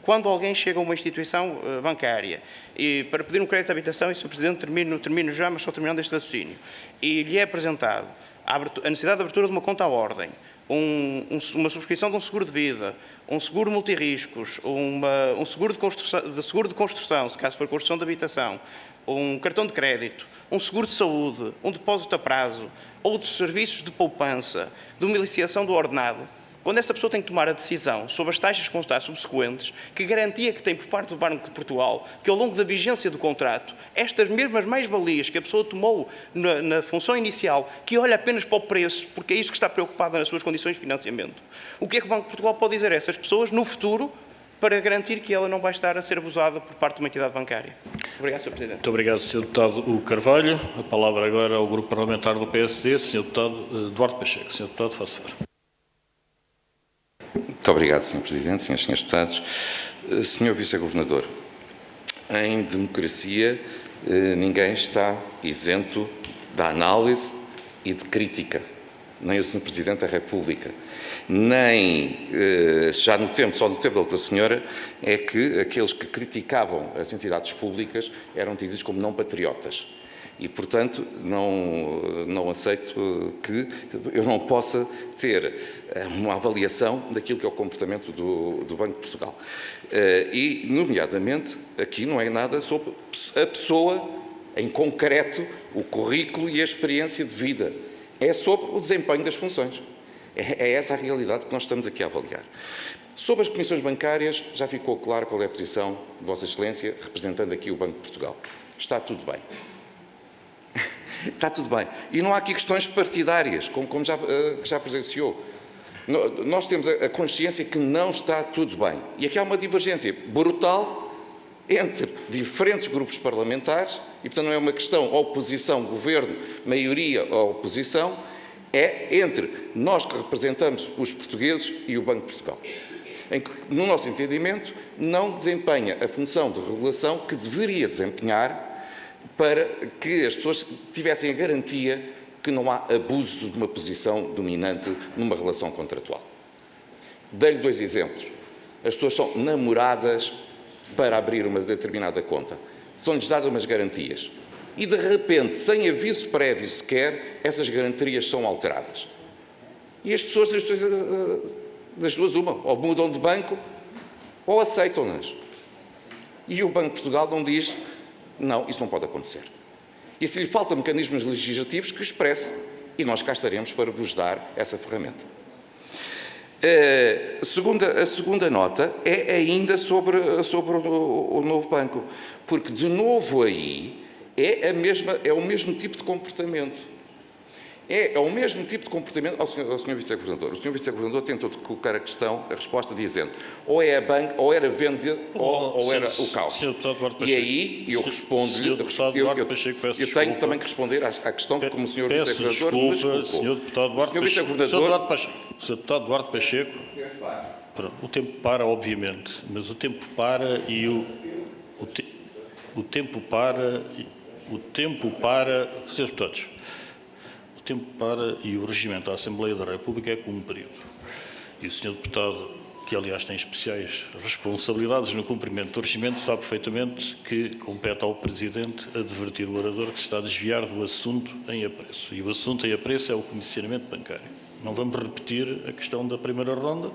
quando alguém chega a uma instituição bancária e para pedir um crédito de habitação, e, Sr. Presidente, termino já, mas só terminando este raciocínio, e lhe é apresentado a necessidade de abertura de uma conta à ordem, uma subscrição de um seguro de vida, um seguro multirriscos, um seguro de construção, se caso for construção de habitação, um cartão de crédito, um seguro de saúde, um depósito a prazo, outros serviços de poupança, de miliciação do ordenado, quando essa pessoa tem que tomar a decisão sobre as taxas que vão estar subsequentes, que garantia que tem por parte do Banco de Portugal, que ao longo da vigência do contrato, estas mesmas mais-valias que a pessoa tomou na função inicial, que olha apenas para o preço, porque é isso que está preocupado nas suas condições de financiamento, o que é que o Banco de Portugal pode dizer a essas pessoas no futuro para garantir que ela não vai estar a ser abusada por parte de uma entidade bancária? Obrigado, Sr. Presidente. Muito obrigado, Sr. Deputado Hugo Carvalho. A palavra agora ao Grupo Parlamentar do PSD, Sr. Deputado Duarte Pacheco. Sr. Deputado, faça favor. Muito obrigado, Sr. Presidente, Srs. e Srs. Deputados. Sr. Vice-Governador, em democracia ninguém está isento da análise e de crítica, nem o Sr. Presidente da República, nem, já no tempo, só no tempo da outra senhora, é que aqueles que criticavam as entidades públicas eram tidos como não patriotas. E, portanto, não aceito que eu não possa ter uma avaliação daquilo que é o comportamento do Banco de Portugal. E, nomeadamente, aqui não é nada sobre a pessoa, em concreto, o currículo e a experiência de vida. É sobre o desempenho das funções. É essa a realidade que nós estamos aqui a avaliar. Sobre as comissões bancárias, já ficou claro qual é a posição de Vossa Excelência, representando aqui o Banco de Portugal. Está tudo bem. Está tudo bem. E não há aqui questões partidárias, como já presenciou. Nós temos a consciência que não está tudo bem. E aqui há uma divergência brutal entre diferentes grupos parlamentares, e portanto não é uma questão oposição-governo, maioria ou oposição, é entre nós que representamos os portugueses e o Banco de Portugal, em que, no nosso entendimento, não desempenha a função de regulação que deveria desempenhar para que as pessoas tivessem a garantia que não há abuso de uma posição dominante numa relação contratual. Dei-lhe 2 exemplos. As pessoas são namoradas para abrir uma determinada conta. São-lhes dadas umas garantias. E, de repente, sem aviso prévio sequer, essas garantias são alteradas. E as pessoas, das duas uma, ou mudam de banco ou aceitam-nas. E o Banco de Portugal não diz: não, isso não pode acontecer. E se lhe faltam mecanismos legislativos, que expresse, e nós cá estaremos para vos dar essa ferramenta. A segunda nota é ainda sobre o novo banco, porque, de novo aí, é o mesmo tipo de comportamento. É o mesmo tipo de comportamento ao Sr. Vice-Governador. O Sr. Vice-Governador tentou colocar a resposta dizendo ou é a banca, ou era venda, ou era o caos. E aí eu respondo-lhe, eu tenho também que responder à questão que, como o Sr. Vice-Governador me explicou. Sr. Deputado Duarte Pacheco, o tempo para, obviamente, mas o tempo para e o tempo para, Srs. Deputados, o tempo para e o regimento da Assembleia da República é cumprido. E o Sr. Deputado, que aliás tem especiais responsabilidades no cumprimento do regimento, sabe perfeitamente que compete ao Presidente advertir o orador que se está a desviar do assunto em apreço. E o assunto em apreço é o comissionamento bancário. Não vamos repetir a questão da primeira ronda.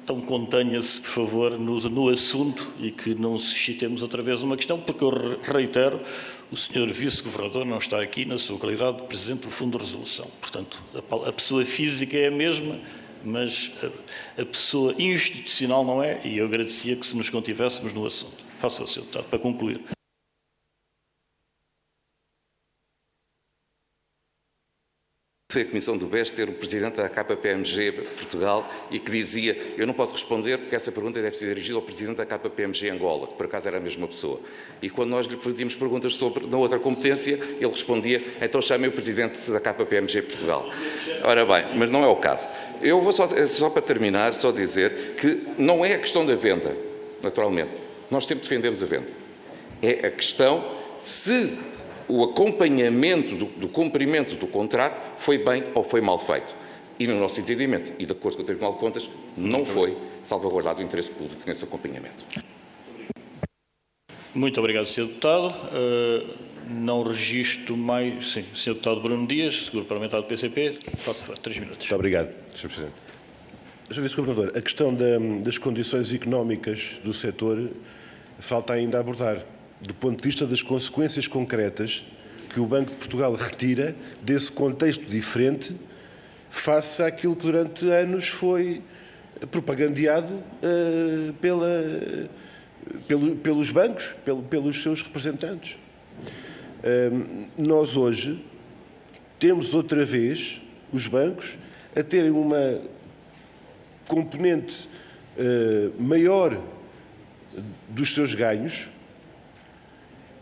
Então contenha-se, por favor, no assunto e que não suscitemos outra vez uma questão, porque eu reitero, o Sr. Vice-Governador não está aqui na sua qualidade de Presidente do Fundo de Resolução. Portanto, a pessoa física é a mesma, mas a pessoa institucional não é, e eu agradecia que se nos contivéssemos no assunto. Faça o seu, deputado, para concluir. Foi a Comissão do BES ter o Presidente da KPMG Portugal e que dizia: eu não posso responder porque essa pergunta deve ser dirigida ao Presidente da KPMG Angola, que por acaso era a mesma pessoa. E quando nós lhe pedimos perguntas na outra competência, ele respondia: então chamem o Presidente da KPMG Portugal. Ora bem, mas não é o caso. Eu vou só para terminar, só dizer que não é a questão da venda, naturalmente. Nós sempre defendemos a venda. É a questão se o acompanhamento do cumprimento do contrato foi bem ou foi mal feito. E, no nosso entendimento, e de acordo com o Tribunal de Contas, não foi salvaguardado o interesse público nesse acompanhamento. Muito obrigado, Sr. Deputado. Não registro mais... Sim, Sr. Deputado Bruno Dias, Seguro Parlamentar do PCP. Faço 3 minutos. Muito obrigado, Sr. Presidente. Sr. Vice-Governador, a questão das condições económicas do setor falta ainda abordar, do ponto de vista das consequências concretas que o Banco de Portugal retira desse contexto diferente face àquilo que durante anos foi propagandeado pelos bancos, pelos seus representantes. Nós hoje temos outra vez os bancos a terem uma componente maior dos seus ganhos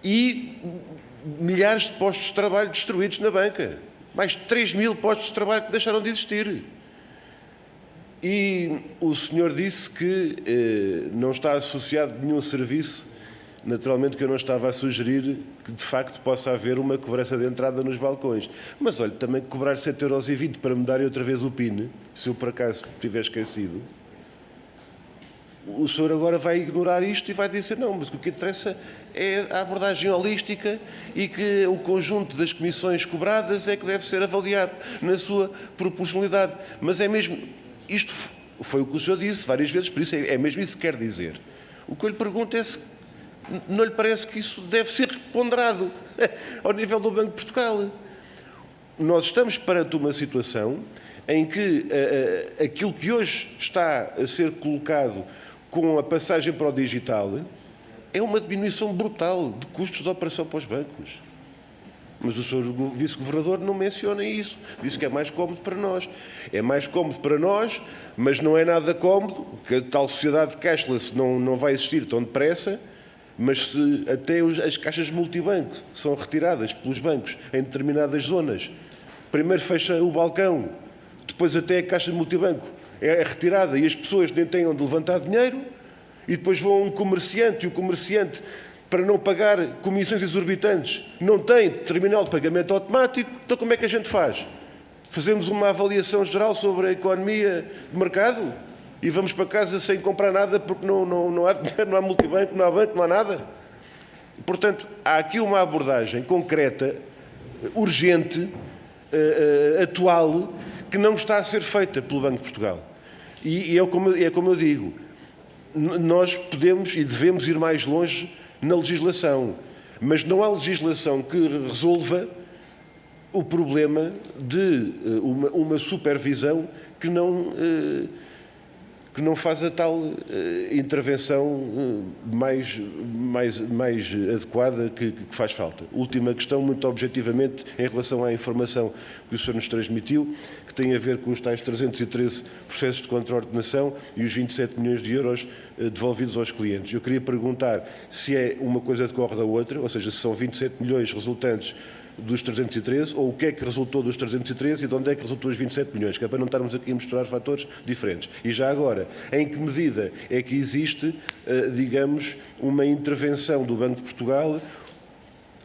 e milhares de postos de trabalho destruídos na banca. Mais de 3.000 postos de trabalho que deixaram de existir. E o senhor disse que não está associado nenhum serviço Naturalmente que eu não estava a sugerir que de facto possa haver uma cobrança de entrada nos balcões. Mas olha, também cobrar 7,20 € para me darem outra vez o PIN, se eu por acaso tiver esquecido, o senhor agora vai ignorar isto e vai dizer não, mas o que interessa é a abordagem holística e que o conjunto das comissões cobradas é que deve ser avaliado na sua proporcionalidade. Mas é mesmo, isto foi o que o senhor disse várias vezes, por isso é mesmo isso que quer dizer. O que eu lhe pergunto é se não lhe parece que isso deve ser ponderado ao nível do Banco de Portugal. Nós estamos perante uma situação em que aquilo que hoje está a ser colocado com a passagem para o digital é uma diminuição brutal de custos de operação para os bancos. Mas o Sr. Vice-Governador não menciona isso. Diz que é mais cómodo para nós. É mais cómodo para nós, mas não é nada cómodo, que a tal sociedade cashless não vai existir tão depressa, mas se até as caixas multibanco são retiradas pelos bancos em determinadas zonas, primeiro fecha o balcão, depois até a caixa multibanco é retirada e as pessoas nem têm onde levantar dinheiro, e depois vão a um comerciante, e o comerciante, para não pagar comissões exorbitantes, não tem terminal de pagamento automático. Então como é que a gente faz? Fazemos uma avaliação geral sobre a economia de mercado e vamos para casa sem comprar nada porque não há dinheiro, não há multibanco, não há banco, não há nada? Portanto, há aqui uma abordagem concreta, urgente, atual, que não está a ser feita pelo Banco de Portugal. E é como eu digo, nós podemos e devemos ir mais longe na legislação, mas não há legislação que resolva o problema de uma supervisão que não faz a tal intervenção mais adequada que faz falta. Última questão, muito objetivamente, em relação à informação que o senhor nos transmitiu, que tem a ver com os tais 313 processos de contraordenação e os 27 milhões de euros devolvidos aos clientes. Eu queria perguntar se é uma coisa decorre da outra, ou seja, se são 27 milhões resultantes dos 313, ou o que é que resultou dos 313 e de onde é que resultou os 27 milhões, que é para não estarmos aqui a misturar fatores diferentes. E já agora, em que medida é que existe, digamos, uma intervenção do Banco de Portugal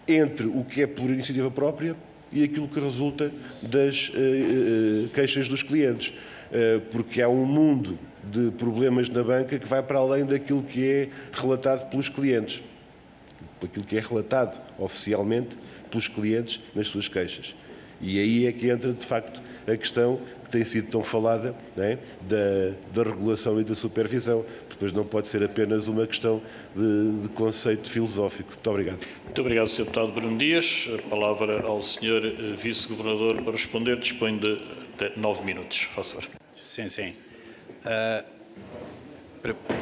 entre o que é por iniciativa própria e aquilo que resulta das queixas dos clientes? Porque há um mundo de problemas na banca que vai para além daquilo que é relatado pelos clientes, aquilo que é relatado oficialmente pelos clientes nas suas queixas. E aí é que entra, de facto, a questão que tem sido tão falada, não é? da regulação e da supervisão. Depois não pode ser apenas uma questão de conceito filosófico. Muito obrigado. Muito obrigado, Sr. Deputado Bruno Dias. A palavra ao Sr. Vice-Governador para responder. Dispõe de até 9 minutos. Faça favor. Sim.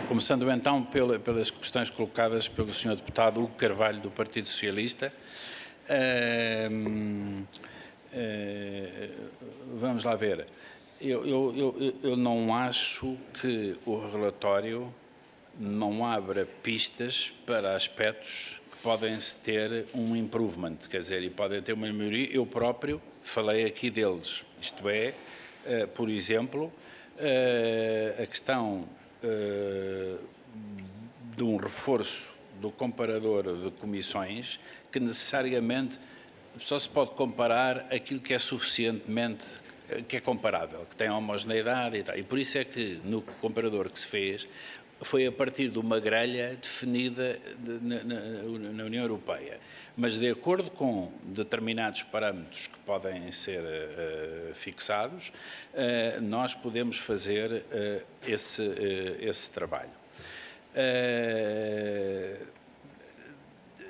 Começando então pelas questões colocadas pelo Sr. Deputado Hugo Carvalho, do Partido Socialista. Vamos lá ver. Eu não acho que o relatório não abra pistas para aspectos que podem ter um improvement, quer dizer, e podem ter uma melhoria. Eu próprio falei aqui deles. Isto é, por exemplo, a questão de um reforço do comparador de comissões, que necessariamente só se pode comparar aquilo que é suficientemente, que é comparável, que tem homogeneidade e tal. E por isso é que no comparador que se fez foi a partir de uma grelha definida na União Europeia, mas de acordo com determinados parâmetros que podem ser fixados, nós podemos fazer esse trabalho.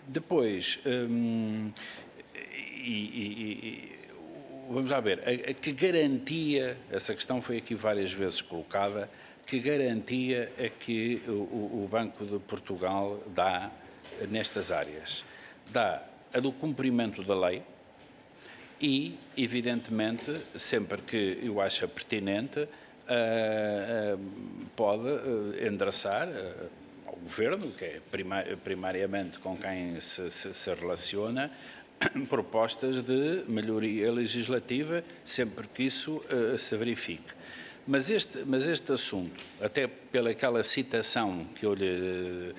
Depois, vamos lá ver, que garantia, essa questão foi aqui várias vezes colocada, que garantia é que o Banco de Portugal dá nestas áreas? Dá a do cumprimento da lei e, evidentemente, sempre que eu acho pertinente, pode endereçar ao Governo, que é primariamente com quem se relaciona, propostas de melhoria legislativa, sempre que isso se verifique. Mas este assunto, até pelaquela citação que eu lhe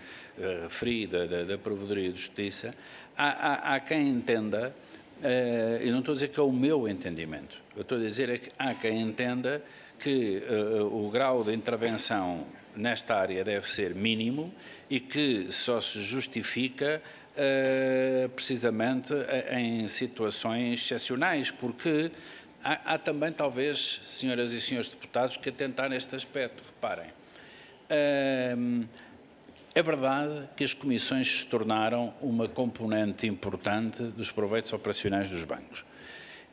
referi da Provedoria de Justiça, há quem entenda, eu não estou a dizer que é o meu entendimento, eu estou a dizer é que há quem entenda que o grau de intervenção nesta área deve ser mínimo e que só se justifica precisamente em situações excepcionais, porque há também, talvez, senhoras e senhores deputados, que atentar neste aspecto. Reparem, é verdade que as comissões se tornaram uma componente importante dos proveitos operacionais dos bancos.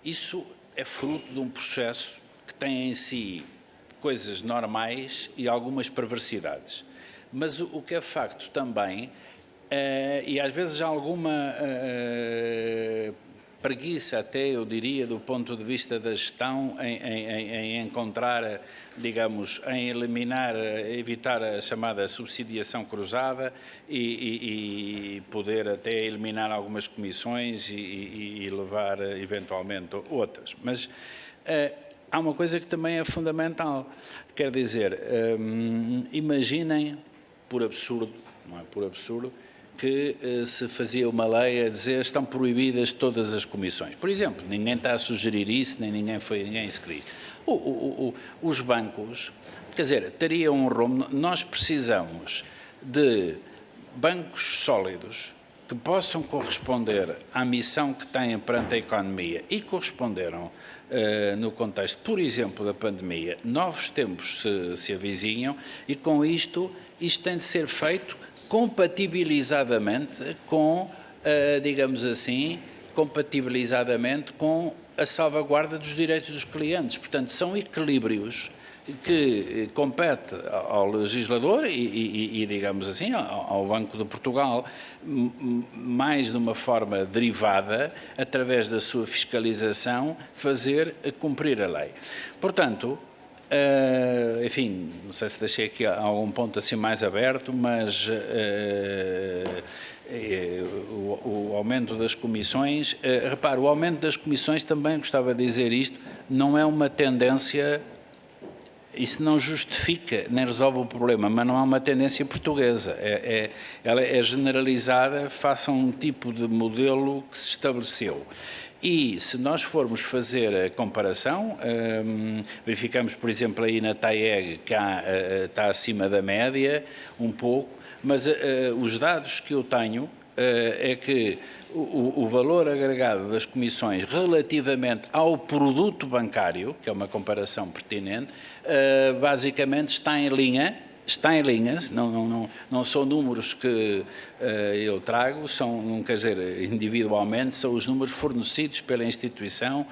Isso é fruto de um processo que tem em si coisas normais e algumas perversidades. Mas o que é facto também, e às vezes há alguma preguiça até, eu diria, do ponto de vista da gestão, em encontrar, digamos, em eliminar, evitar a chamada subsidiação cruzada e poder até eliminar algumas comissões e levar eventualmente outras. Mas há uma coisa que também é fundamental, quer dizer, imaginem, por absurdo, não é por absurdo, que se fazia uma lei a dizer estão proibidas todas as comissões. Por exemplo, ninguém está a sugerir isso, nem ninguém se queria. Os bancos, quer dizer, teriam um rumo. Nós precisamos de bancos sólidos que possam corresponder à missão que têm perante a economia e corresponderam no contexto, por exemplo, da pandemia. Novos tempos se avizinham e com isto tem de ser feito compatibilizadamente com, digamos assim, compatibilizadamente com a salvaguarda dos direitos dos clientes. Portanto, são equilíbrios que compete ao legislador e digamos assim, ao Banco de Portugal, mais de uma forma derivada, através da sua fiscalização, fazer cumprir a lei. Portanto, enfim, não sei se deixei aqui algum ponto assim mais aberto, mas o aumento das comissões, repare, o aumento das comissões, também gostava de dizer isto, não é uma tendência, isso não justifica nem resolve o problema, mas não é uma tendência portuguesa, ela é generalizada face a um tipo de modelo que se estabeleceu. E se nós formos fazer a comparação, verificamos, por exemplo, aí na TAEG que está acima da média, um pouco, mas os dados que eu tenho é que o valor agregado das comissões relativamente ao produto bancário, que é uma comparação pertinente, basicamente está em linha, não são números que eu trago, quer dizer, individualmente, são os números fornecidos pela instituição,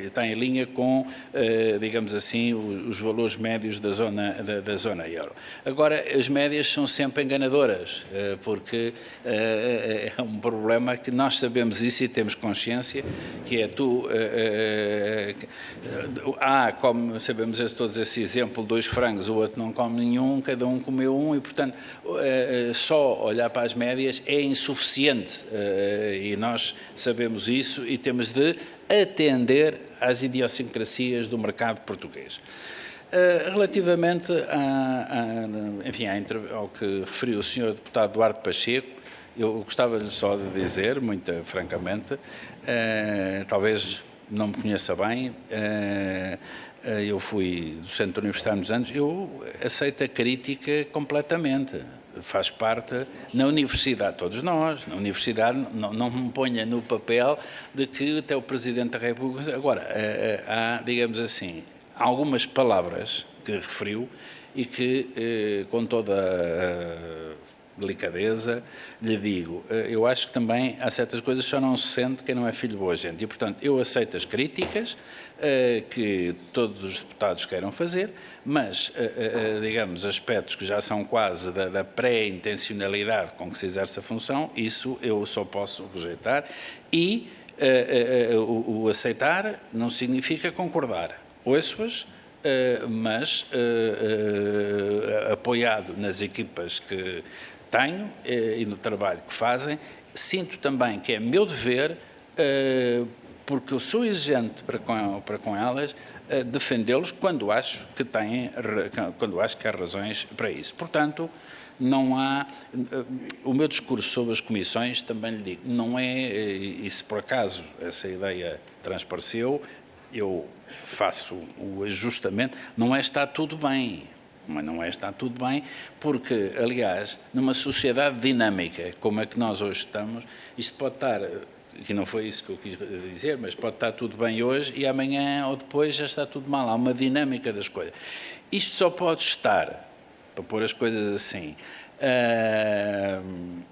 está em linha com, digamos assim, os valores médios da zona euro. Agora, as médias são sempre enganadoras, porque é um problema que nós sabemos isso e temos consciência, que é como sabemos todos esse exemplo, 2 frangos, o outro não come nenhum, cada um comeu um e, portanto, só olhar para as médias é insuficiente e nós sabemos isso e temos de atender às idiosincrasias do mercado português. Relativamente ao que referiu o Sr. Deputado Duarte Pacheco, eu gostava-lhe só de dizer, muito francamente, talvez não me conheça bem, eu fui docente universitário nos anos, eu aceito a crítica completamente. Faz parte, na universidade, todos nós, na universidade, não me ponha no papel de que até o Presidente da República... Agora, há, digamos assim, algumas palavras que referiu e que, com toda a delicadeza, lhe digo, eu acho que também há certas coisas que só não se sente quem não é filho de boa gente. E, portanto, eu aceito as críticas que todos os deputados queiram fazer, mas, digamos, aspectos que já são quase da pré-intencionalidade com que se exerce a função, isso eu só posso rejeitar e o aceitar não significa concordar. Ouço-as, mas apoiado nas equipas que tenho e no trabalho que fazem, sinto também que é meu dever, porque eu sou exigente para com elas, defendê-los quando acho que há razões para isso. Portanto, não há... O meu discurso sobre as comissões, também lhe digo, não é... E se por acaso essa ideia transpareceu, eu faço o ajustamento, não é está tudo bem. Mas não é está tudo bem, porque, aliás, numa sociedade dinâmica como a que nós hoje estamos, isto pode estar... que não foi isso que eu quis dizer, mas pode estar tudo bem hoje e amanhã ou depois já está tudo mal. Há uma dinâmica das coisas. Isto só pode estar, para pôr as coisas assim,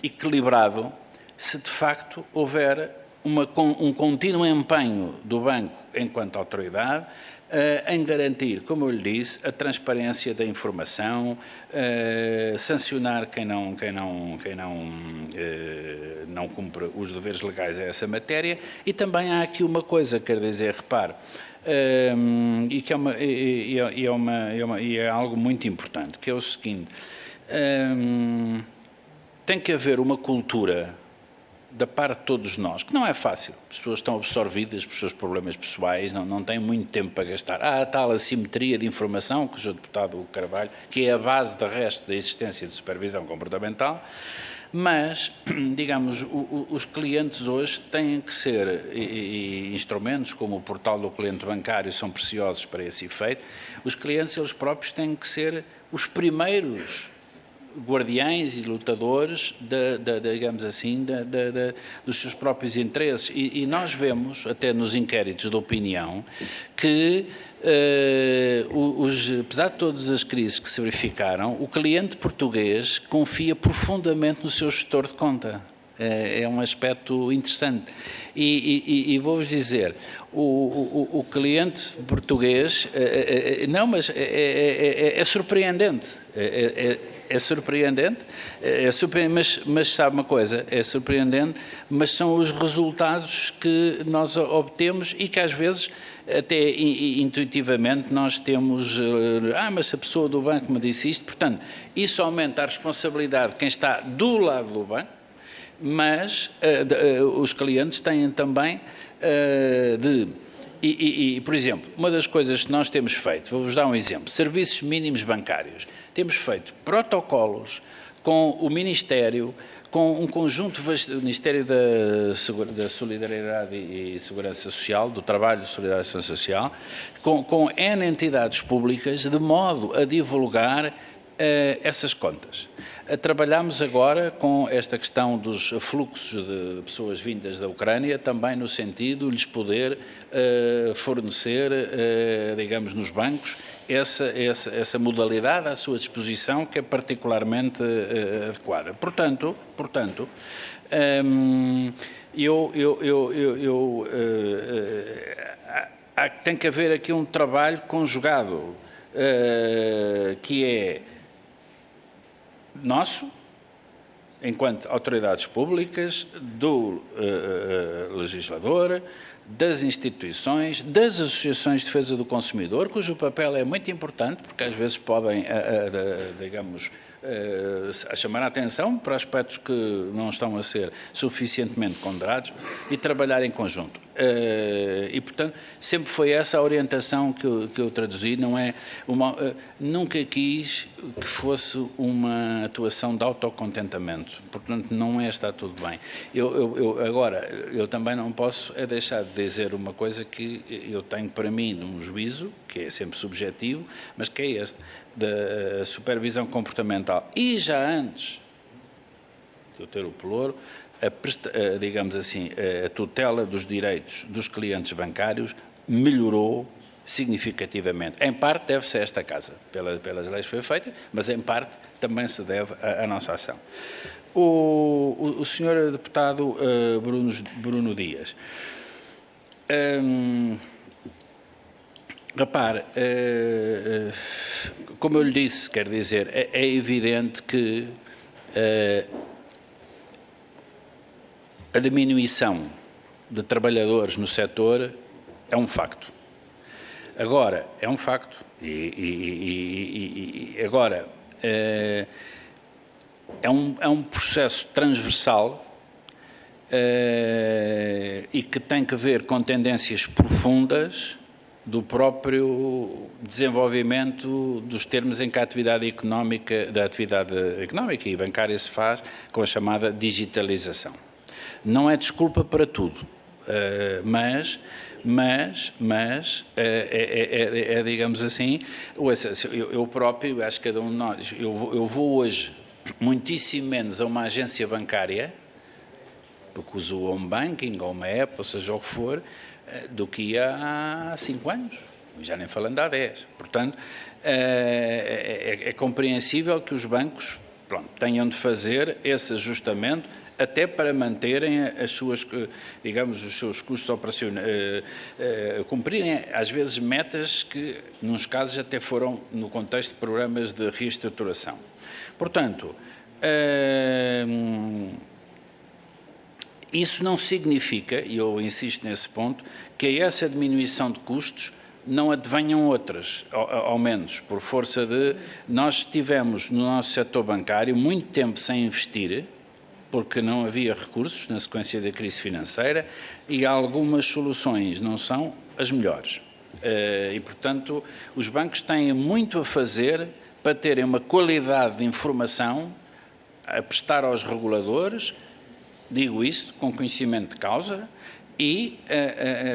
equilibrado se de facto houver um contínuo empenho do banco enquanto autoridade em garantir, como eu lhe disse, a transparência da informação, sancionar quem não cumpre os deveres legais a essa matéria. E também há aqui uma coisa, quer dizer, repare, e que é algo muito importante, que é o seguinte: tem que haver uma cultura da parte de todos nós, que não é fácil. As pessoas estão absorvidas pelos seus problemas pessoais, não têm muito tempo para gastar. Há a tal assimetria de informação, que o Sr. Deputado Carvalho, que é a base de resto da existência de supervisão comportamental, mas, digamos, os clientes hoje têm que ser, e instrumentos como o portal do cliente bancário são preciosos para esse efeito, os clientes eles próprios têm que ser os primeiros guardiães e lutadores, digamos assim, dos seus próprios interesses. E nós vemos, até nos inquéritos de opinião, que, apesar de todas as crises que se verificaram, o cliente português confia profundamente no seu gestor de conta. É um aspecto interessante. E vou-vos dizer, o cliente português, não, mas é surpreendente. É surpreendente, mas sabe uma coisa, é surpreendente, mas são os resultados que nós obtemos e que às vezes, até intuitivamente, nós temos, mas se a pessoa do banco me disse isto, portanto, isso aumenta a responsabilidade de quem está do lado do banco, mas os clientes têm também por exemplo, uma das coisas que nós temos feito, vou-vos dar um exemplo, serviços mínimos bancários. Temos feito protocolos com o Ministério, com um conjunto, o Ministério da Solidariedade e Segurança Social, do Trabalho, Solidariedade e Segurança Social, com N entidades públicas, de modo a divulgar essas contas. Trabalhamos agora com esta questão dos fluxos de pessoas vindas da Ucrânia, também no sentido de lhes poder fornecer, digamos, nos bancos, essa modalidade à sua disposição, que é particularmente adequada. Portanto, tem que haver aqui um trabalho conjugado, que é nosso, enquanto autoridades públicas, do legislador, das instituições, das associações de defesa do consumidor, cujo papel é muito importante, porque às vezes podem, digamos, chamar a atenção para aspectos que não estão a ser suficientemente ponderados, e trabalhar em conjunto. E, portanto, sempre foi essa a orientação que eu traduzi, não é nunca quis que fosse uma atuação de autocontentamento, portanto, não está tudo bem. Agora, eu também não posso deixar de dizer uma coisa que eu tenho para mim um juízo, que é sempre subjetivo, mas que é este, da supervisão comportamental. E já antes de eu ter o pelouro, digamos assim, a tutela dos direitos dos clientes bancários melhorou significativamente. Em parte deve-se a esta Casa, pelas leis que foi feita, mas em parte também se deve à nossa ação. O senhor deputado Bruno Dias, repare, como eu lhe disse, quer dizer, é evidente que a diminuição de trabalhadores no setor é um facto. Agora, é um facto. Agora, é um processo transversal e que tem que ver com tendências profundas do próprio desenvolvimento dos termos em que a atividade económica e bancária se faz com a chamada digitalização. Não é desculpa para tudo, mas digamos assim, eu próprio, acho que cada um de nós, eu vou hoje muitíssimo menos a uma agência bancária, porque uso o home banking ou uma app, ou seja o que for, do que ia há 5 anos, já nem falando há 10. Portanto, é compreensível que os bancos tenham de fazer esse ajustamento até para manterem as suas, digamos, os seus custos operacionais, cumprirem às vezes metas que, nos casos, até foram no contexto de programas de reestruturação. Portanto, isso não significa, e eu insisto nesse ponto, que a essa diminuição de custos não advenham outras, aumentos, por força de nós tivemos no nosso setor bancário muito tempo sem investir, porque não havia recursos na sequência da crise financeira e algumas soluções não são as melhores. E, portanto, os bancos têm muito a fazer para terem uma qualidade de informação a prestar aos reguladores, digo isto com conhecimento de causa, e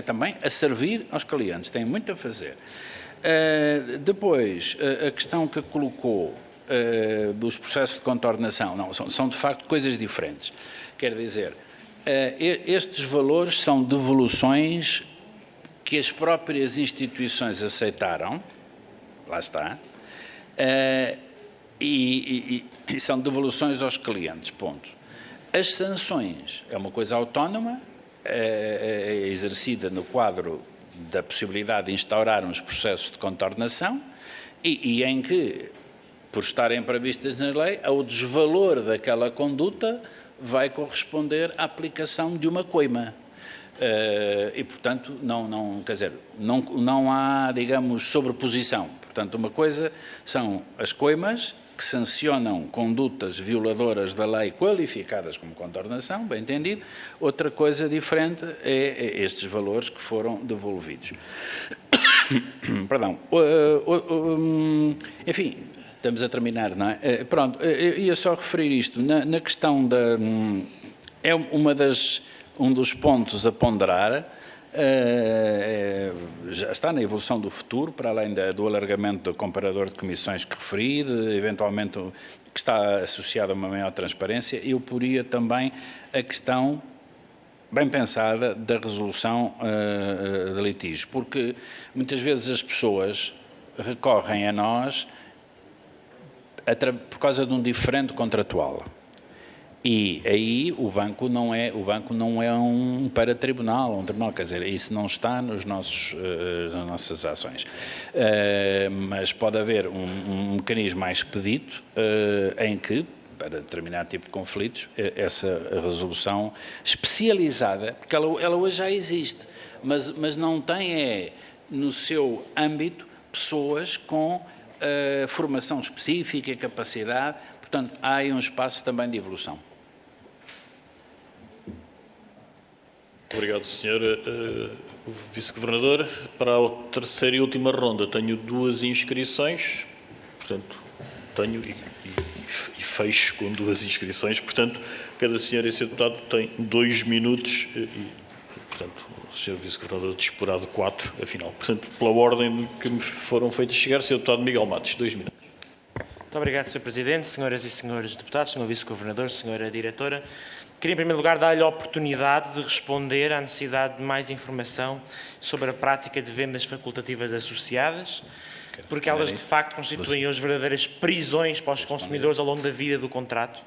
também a servir aos clientes. Têm muito a fazer. Depois, a questão que colocou dos processos de contornação, não, são de facto coisas diferentes. Quer dizer, estes valores são devoluções que as próprias instituições aceitaram, lá está, e são devoluções aos clientes, ponto. As sanções é uma coisa autónoma, exercida no quadro da possibilidade de instaurar uns processos de contornação e em que, por estarem previstas na lei, ao desvalor daquela conduta vai corresponder à aplicação de uma coima. E, portanto, não há, digamos, sobreposição. Portanto, uma coisa são as coimas, que sancionam condutas violadoras da lei qualificadas como contornação, bem entendido. Outra coisa diferente é estes valores que foram devolvidos. Perdão. Enfim, estamos a terminar, não é? Pronto, eu ia só referir isto. Na questão da... É um dos pontos a ponderar, já está na evolução do futuro, para além do alargamento do comparador de comissões que referi, eventualmente que está associado a uma maior transparência. Eu poria também a questão bem pensada da resolução de litígios, porque muitas vezes as pessoas recorrem a nós por causa de um diferente contratual. E aí o banco não é um paratribunal, um tribunal, quer dizer, isso não está nas nossas ações. Mas pode haver um mecanismo mais expedito em que, para determinado tipo de conflitos, essa resolução especializada, porque ela hoje já existe, mas não tem no seu âmbito pessoas com formação específica e capacidade, portanto, há aí um espaço também de evolução. Obrigado, Sr. Vice-Governador. Para a terceira e última ronda tenho 2 inscrições, portanto, tenho e fecho com 2 inscrições, portanto, cada senhor e seu deputado tem 2 minutos e, portanto, o Sr. Vice-Governador disporá de 4, afinal. Portanto, pela ordem que me foram feitas chegar, Sr. Deputado Miguel Matos, 2 minutos. Muito obrigado, Sr. Presidente, senhoras e senhores deputados, Sr. Vice-Governador, Sra. Diretora. Queria, em primeiro lugar, dar-lhe a oportunidade de responder à necessidade de mais informação sobre a prática de vendas facultativas associadas, porque elas, de facto, constituem hoje verdadeiras prisões para os consumidores ao longo da vida do contrato.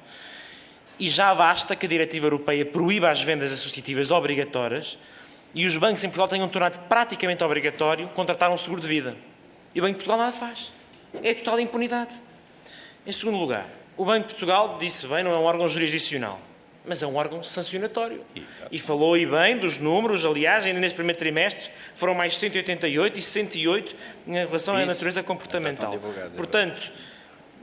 E já basta que a Diretiva Europeia proíba as vendas associativas obrigatórias e os bancos em Portugal tenham tornado praticamente obrigatório contratar um seguro de vida. E o Banco de Portugal nada faz. É total impunidade. Em segundo lugar, o Banco de Portugal, disse bem, não é um órgão jurisdicional, mas é um órgão sancionatório. Exato. E falou aí bem dos números, aliás, ainda neste primeiro trimestre foram mais 188 e 68 em relação à natureza comportamental. Portanto,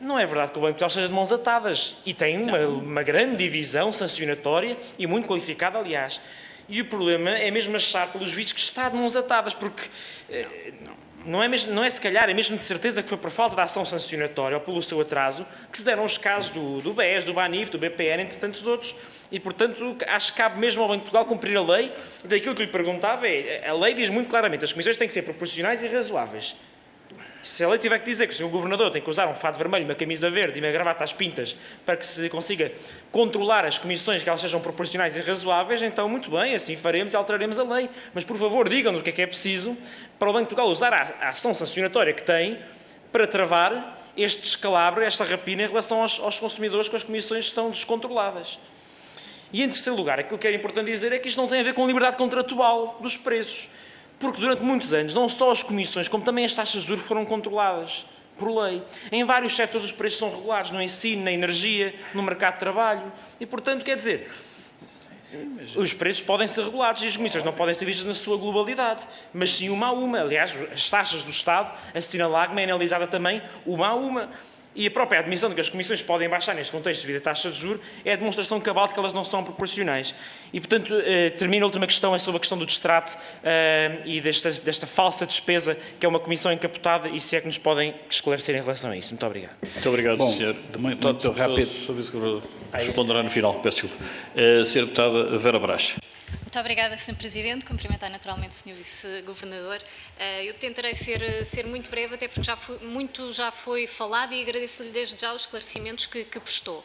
não é verdade que o Banco de Portugal esteja de mãos atadas e tem uma grande divisão sancionatória e muito qualificada, aliás. E o problema é mesmo achar, pelos vistos, que está de mãos atadas, porque não é se calhar, é mesmo de certeza que foi por falta de ação sancionatória ou pelo seu atraso que se deram os casos do BES, do BANIF, do BPN, entre tantos outros. E, portanto, acho que cabe mesmo ao Banco de Portugal cumprir a lei. E daquilo que lhe perguntava a lei diz muito claramente, as comissões têm que ser proporcionais e razoáveis. Se a lei tiver que dizer que o Sr. Governador tem que usar um fato vermelho, uma camisa verde e uma gravata às pintas para que se consiga controlar as comissões, que elas sejam proporcionais e razoáveis, então muito bem, assim faremos e alteraremos a lei. Mas, por favor, digam-nos o que é preciso para o Banco de Portugal usar a ação sancionatória que tem para travar este descalabro, esta rapina em relação aos consumidores com as comissões que estão descontroladas. E, em terceiro lugar, aquilo que é importante dizer é que isto não tem a ver com liberdade contratual dos preços. Porque durante muitos anos, não só as comissões, como também as taxas de juros foram controladas por lei. Em vários setores os preços são regulados, no ensino, na energia, no mercado de trabalho. E, portanto, quer dizer, os preços podem ser regulados e as comissões não podem ser vistas na sua globalidade, mas sim uma a uma. Aliás, as taxas do Estado, a Sinalagma é analisada também uma a uma. E a própria admissão de que as comissões podem baixar neste contexto devido à taxa de juros é a demonstração cabal de que elas não são proporcionais. E, portanto, termino a última questão, é sobre a questão do distrato e desta falsa despesa, que é uma comissão encapotada, e se é que nos podem esclarecer em relação a isso. Muito obrigado. Muito obrigado, Sr. Muito rápido. Sr. Vice-Governador, responderá no final, peço desculpa. Sra. Deputada Vera Brás. Muito obrigada, Sr. Presidente. Cumprimentar naturalmente o Sr. Vice-Governador. Eu tentarei ser muito breve, até porque muito já foi falado e agradeço-lhe desde já os esclarecimentos que prestou.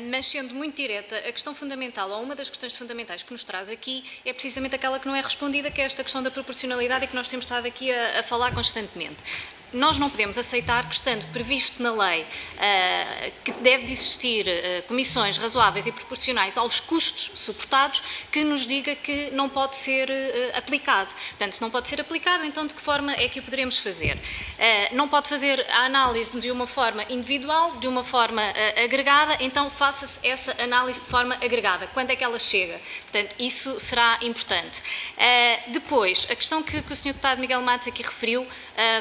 Mas, sendo muito direta, a questão fundamental, ou uma das questões fundamentais que nos traz aqui, é precisamente aquela que não é respondida, que é esta questão da proporcionalidade e que nós temos estado aqui a falar constantemente. Nós não podemos aceitar que, estando previsto na lei que deve de existir comissões razoáveis e proporcionais aos custos suportados, que nos diga que não pode ser aplicado. Portanto, se não pode ser aplicado, então de que forma é que o poderemos fazer? Não pode fazer a análise de uma forma individual, de uma forma agregada, então faça-se essa análise de forma agregada. Quando é que ela chega? Portanto, isso será importante. Depois, a questão que o Sr. Deputado Miguel Matos aqui referiu,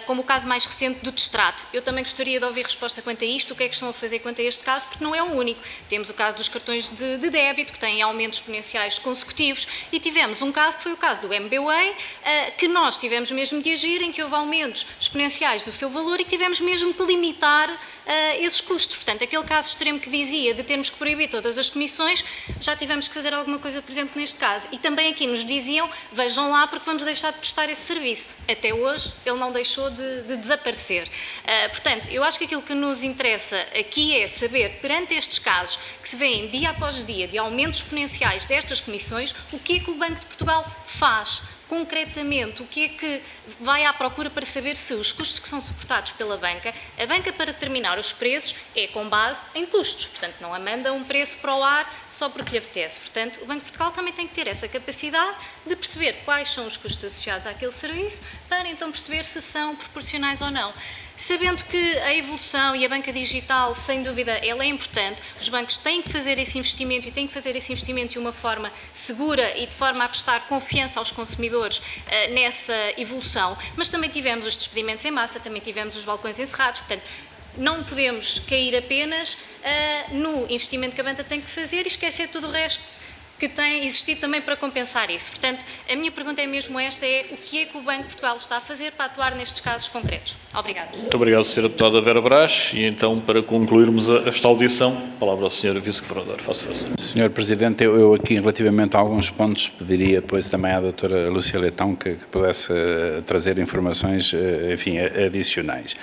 como o caso mais recente do distrato. Eu também gostaria de ouvir resposta quanto a isto, o que é que estão a fazer quanto a este caso, porque não é o único. Temos o caso dos cartões de débito, que têm aumentos exponenciais consecutivos, e tivemos um caso, que foi o caso do MBWay, que nós tivemos mesmo de agir, em que houve aumentos exponenciais do seu valor e que tivemos mesmo de limitar esses custos. Portanto, aquele caso extremo que dizia de termos que proibir todas as comissões, já tivemos que fazer alguma coisa, por exemplo, neste caso. E também aqui nos diziam, vejam lá, porque vamos deixar de prestar esse serviço. Até hoje, ele não deixou de desaparecer. Portanto, eu acho que aquilo que nos interessa aqui é saber, perante estes casos, que se vêem dia após dia de aumentos exponenciais destas comissões, o que é que o Banco de Portugal faz? Concretamente, o que é que vai à procura para saber se os custos que são suportados pela banca, a banca para determinar os preços é com base em custos, portanto não manda um preço para o ar só porque lhe apetece. Portanto, o Banco de Portugal também tem que ter essa capacidade de perceber quais são os custos associados àquele serviço para então perceber se são proporcionais ou não. Sabendo que a evolução e a banca digital, sem dúvida, ela é importante, os bancos têm que fazer esse investimento e têm que fazer esse investimento de uma forma segura e de forma a prestar confiança aos consumidores nessa evolução, mas também tivemos os despedimentos em massa, também tivemos os balcões encerrados, portanto, não podemos cair apenas no investimento que a banca tem que fazer e esquecer tudo o resto que tem existido também para compensar isso. Portanto, a minha pergunta é mesmo esta, é o que é que o Banco de Portugal está a fazer para atuar nestes casos concretos? Obrigada. Muito obrigado, Sra. Deputada Vera Brás. E então, para concluirmos esta audição, a palavra ao Sr. Vice-Governador. Faça favor. Sr. Presidente, eu aqui, relativamente a alguns pontos, pediria depois também à doutora Lúcia Leitão que pudesse trazer informações, enfim, adicionais.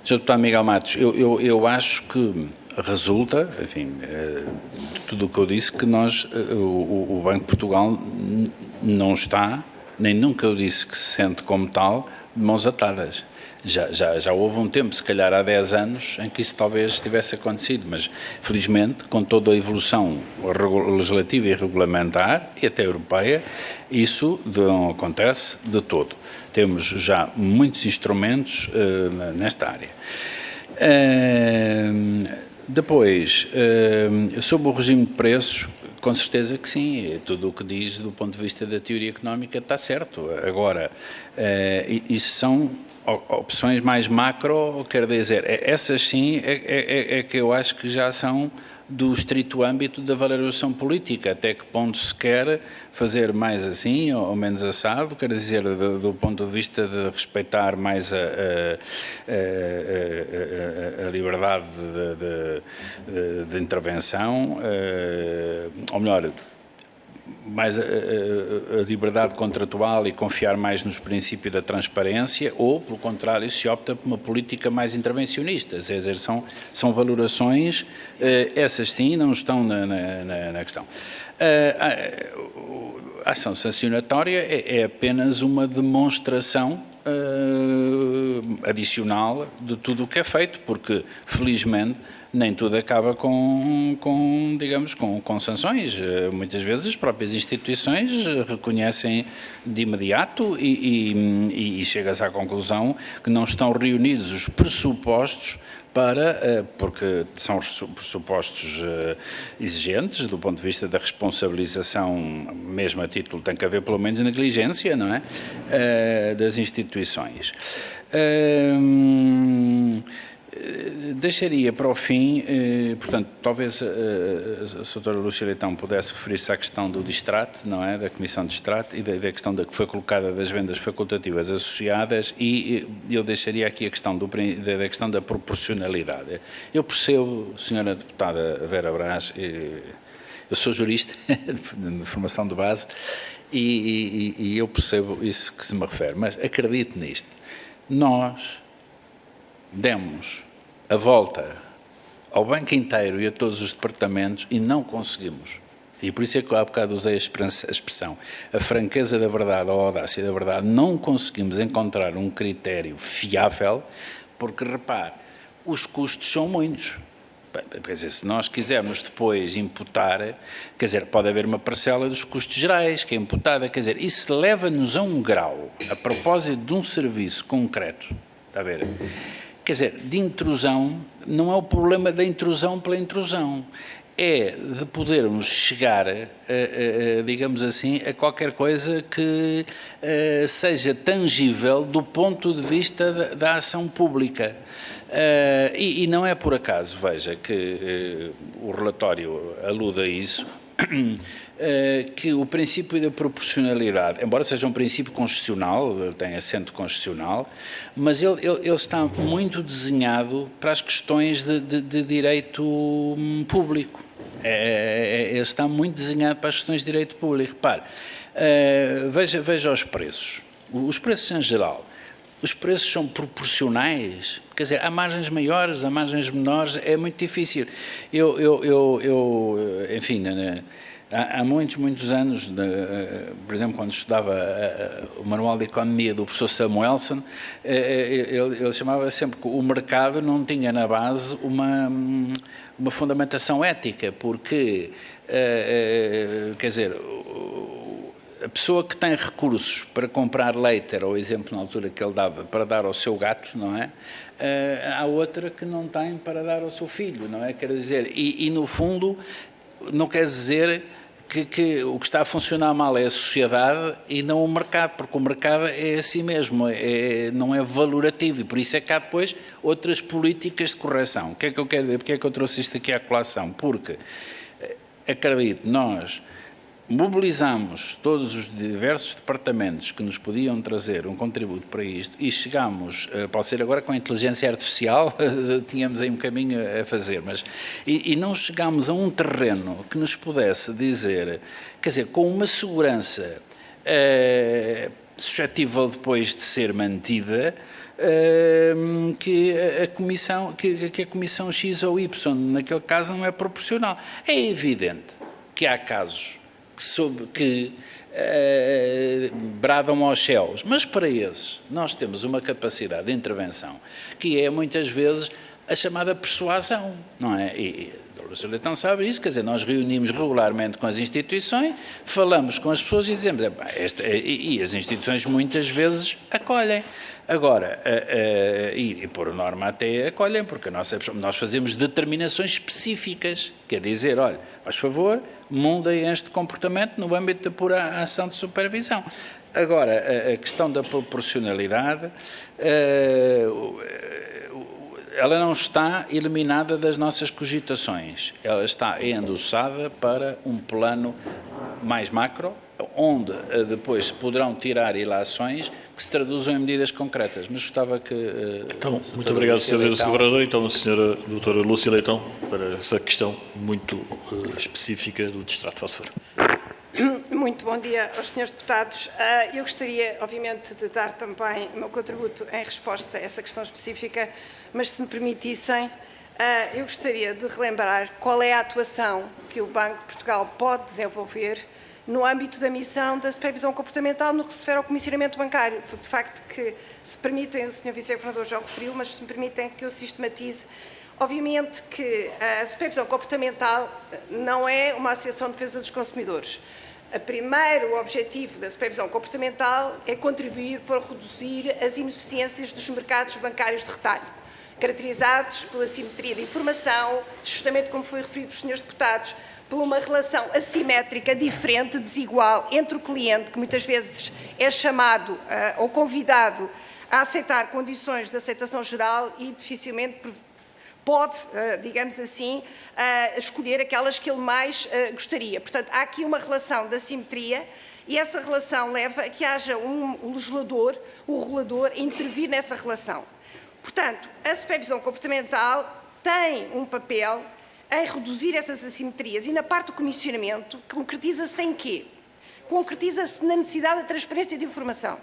Sr. Deputado Miguel Matos, eu acho que resulta, enfim, de tudo o que eu disse, que nós, o Banco de Portugal não está, nem nunca eu disse que se sente como tal, de mãos atadas. Já houve um tempo, se calhar há 10 anos, em que isso talvez tivesse acontecido, mas felizmente, com toda a evolução legislativa e regulamentar, e até europeia, isso não acontece de todo. Temos já muitos instrumentos nesta área. Depois, sobre o regime de preços, com certeza que sim, tudo o que diz do ponto de vista da teoria económica está certo. Agora, isso são opções mais macro, quer dizer, essas sim é que eu acho que já são do estrito âmbito da valorização política, até que ponto se quer fazer mais assim ou menos assado, quer dizer, do ponto de vista de respeitar mais a liberdade de intervenção, ou melhor, mais a liberdade contratual e confiar mais nos princípios da transparência, ou, pelo contrário, se opta por uma política mais intervencionista. Quer dizer, são valorações, essas sim não estão na questão. A ação sancionatória é apenas uma demonstração adicional de tudo o que é feito, porque, felizmente, nem tudo acaba digamos, com sanções. Muitas vezes as próprias instituições reconhecem de imediato e chega-se à conclusão que não estão reunidos os pressupostos porque são pressupostos exigentes do ponto de vista da responsabilização, mesmo a título, tem que haver pelo menos negligência, não é? Das instituições. Deixaria para o fim, portanto, talvez a Sra. Lúcia Leitão pudesse referir-se à questão do distrato, não é? Da Comissão de Distrato e da questão que foi colocada das vendas facultativas associadas, e eu deixaria aqui a questão da questão da proporcionalidade. Eu percebo, Sra. Deputada Vera Brás, eu sou jurista de formação de base e eu percebo isso que se me refere, mas acredito nisto. Nós demos a volta ao banco inteiro e a todos os departamentos e não conseguimos. E por isso é que há bocado usei a expressão, a franqueza da verdade, a audácia da verdade, não conseguimos encontrar um critério fiável, porque, repare, os custos são muitos. Quer dizer, se nós quisermos depois imputar, quer dizer, pode haver uma parcela dos custos gerais que é imputada, quer dizer, isso leva-nos a um grau, a propósito de um serviço concreto, está a ver? Quer dizer, de intrusão, não é o problema da intrusão pela intrusão, é de podermos chegar, digamos assim, a qualquer coisa que seja tangível do ponto de vista da ação pública. E não é por acaso, veja, que o relatório alude a isso, que o princípio da proporcionalidade, embora seja um princípio constitucional, tem assento constitucional, mas ele está muito desenhado para as questões de direito público. Ele está muito desenhado para as questões de direito público. Repare, veja os preços. Os preços em geral. Os preços são proporcionais, quer dizer, há margens maiores, há margens menores, é muito difícil. Enfim, há muitos anos, por exemplo, quando estudava o Manual de Economia do professor Samuelson, ele chamava sempre que o mercado não tinha na base uma fundamentação ética, porque, quer dizer, a pessoa que tem recursos para comprar leite, era o exemplo na altura que ele dava, para dar ao seu gato, não é? Há outra que não tem para dar ao seu filho, não é? Quer dizer, e no fundo, não quer dizer que o que está a funcionar mal é a sociedade e não o mercado, porque o mercado é assim mesmo, não é valorativo, e por isso é que há depois outras políticas de correção. O que é que eu quero dizer? Porque é que eu trouxe isto aqui à colação? Porque, acredito, nós mobilizamos todos os diversos departamentos que nos podiam trazer um contributo para isto e chegámos, pode ser agora com a inteligência artificial, tínhamos aí um caminho a fazer, mas e não chegámos a um terreno que nos pudesse dizer, quer dizer, com uma segurança suscetível depois de ser mantida, que a Comissão X ou Y, naquele caso, não é proporcional. É evidente que há casos que bradam aos céus, mas para esses nós temos uma capacidade de intervenção que é muitas vezes a chamada persuasão, não é? E a Lúcia Leitão sabe isso, quer dizer, nós reunimos regularmente com as instituições, falamos com as pessoas e dizemos, e as instituições muitas vezes acolhem. Agora, e por norma até acolhem, porque nós fazemos determinações específicas, quer dizer, olha, faz favor, mudem este comportamento no âmbito da pura ação de supervisão. Agora, a questão da proporcionalidade, ela não está eliminada das nossas cogitações. Ela está endossada para um plano mais macro, onde depois se poderão tirar ilações que se traduzam em medidas concretas. Mas gostava que... Então, muito obrigado, Sr. Governador. Então, a Sra. Doutora Lúcia Leitão, para essa questão muito específica do Distrito. Faço favor. Muito bom dia aos senhores deputados. Eu gostaria, obviamente, de dar também o meu contributo em resposta a essa questão específica, mas se me permitissem, eu gostaria de relembrar qual é a atuação que o Banco de Portugal pode desenvolver no âmbito da missão da supervisão comportamental no que se refere ao comissionamento bancário. Porque, de facto, que se permitem, o Sr. Vice-Governador já o referiu, mas se me permitem que eu sistematize. Obviamente que a supervisão comportamental não é uma associação de defesa dos consumidores. O primeiro objetivo da supervisão comportamental é contribuir para reduzir as ineficiências dos mercados bancários de retalho, caracterizados pela simetria de informação, justamente como foi referido pelos senhores deputados, por uma relação assimétrica, diferente, desigual, entre o cliente, que muitas vezes é chamado ou convidado a aceitar condições de aceitação geral e dificilmente pode, digamos assim, escolher aquelas que ele mais gostaria. Portanto, há aqui uma relação de assimetria e essa relação leva a que haja o legislador, o regulador, a intervir nessa relação. Portanto, a supervisão comportamental tem um papel em reduzir essas assimetrias e na parte do comissionamento concretiza-se em quê? Concretiza-se na necessidade da transparência de informação.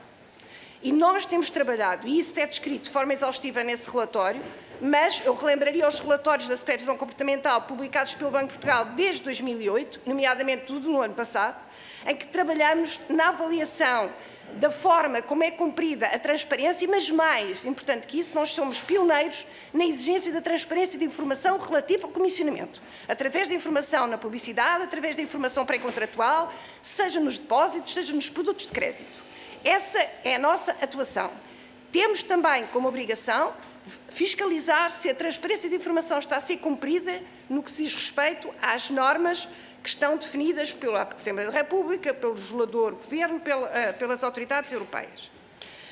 E nós temos trabalhado, e isso é descrito de forma exaustiva nesse relatório, mas eu relembraria os relatórios da supervisão comportamental publicados pelo Banco de Portugal desde 2008, nomeadamente tudo no ano passado, em que trabalhamos na avaliação da forma como é cumprida a transparência, mas mais importante que isso, nós somos pioneiros na exigência da transparência de informação relativa ao comissionamento, através da informação na publicidade, através da informação pré-contratual, seja nos depósitos, seja nos produtos de crédito. Essa é a nossa atuação. Temos também como obrigação fiscalizar se a transparência de informação está a ser cumprida no que se diz respeito às normas que estão definidas pela Assembleia da República, pelo legislador Governo, pelas autoridades europeias.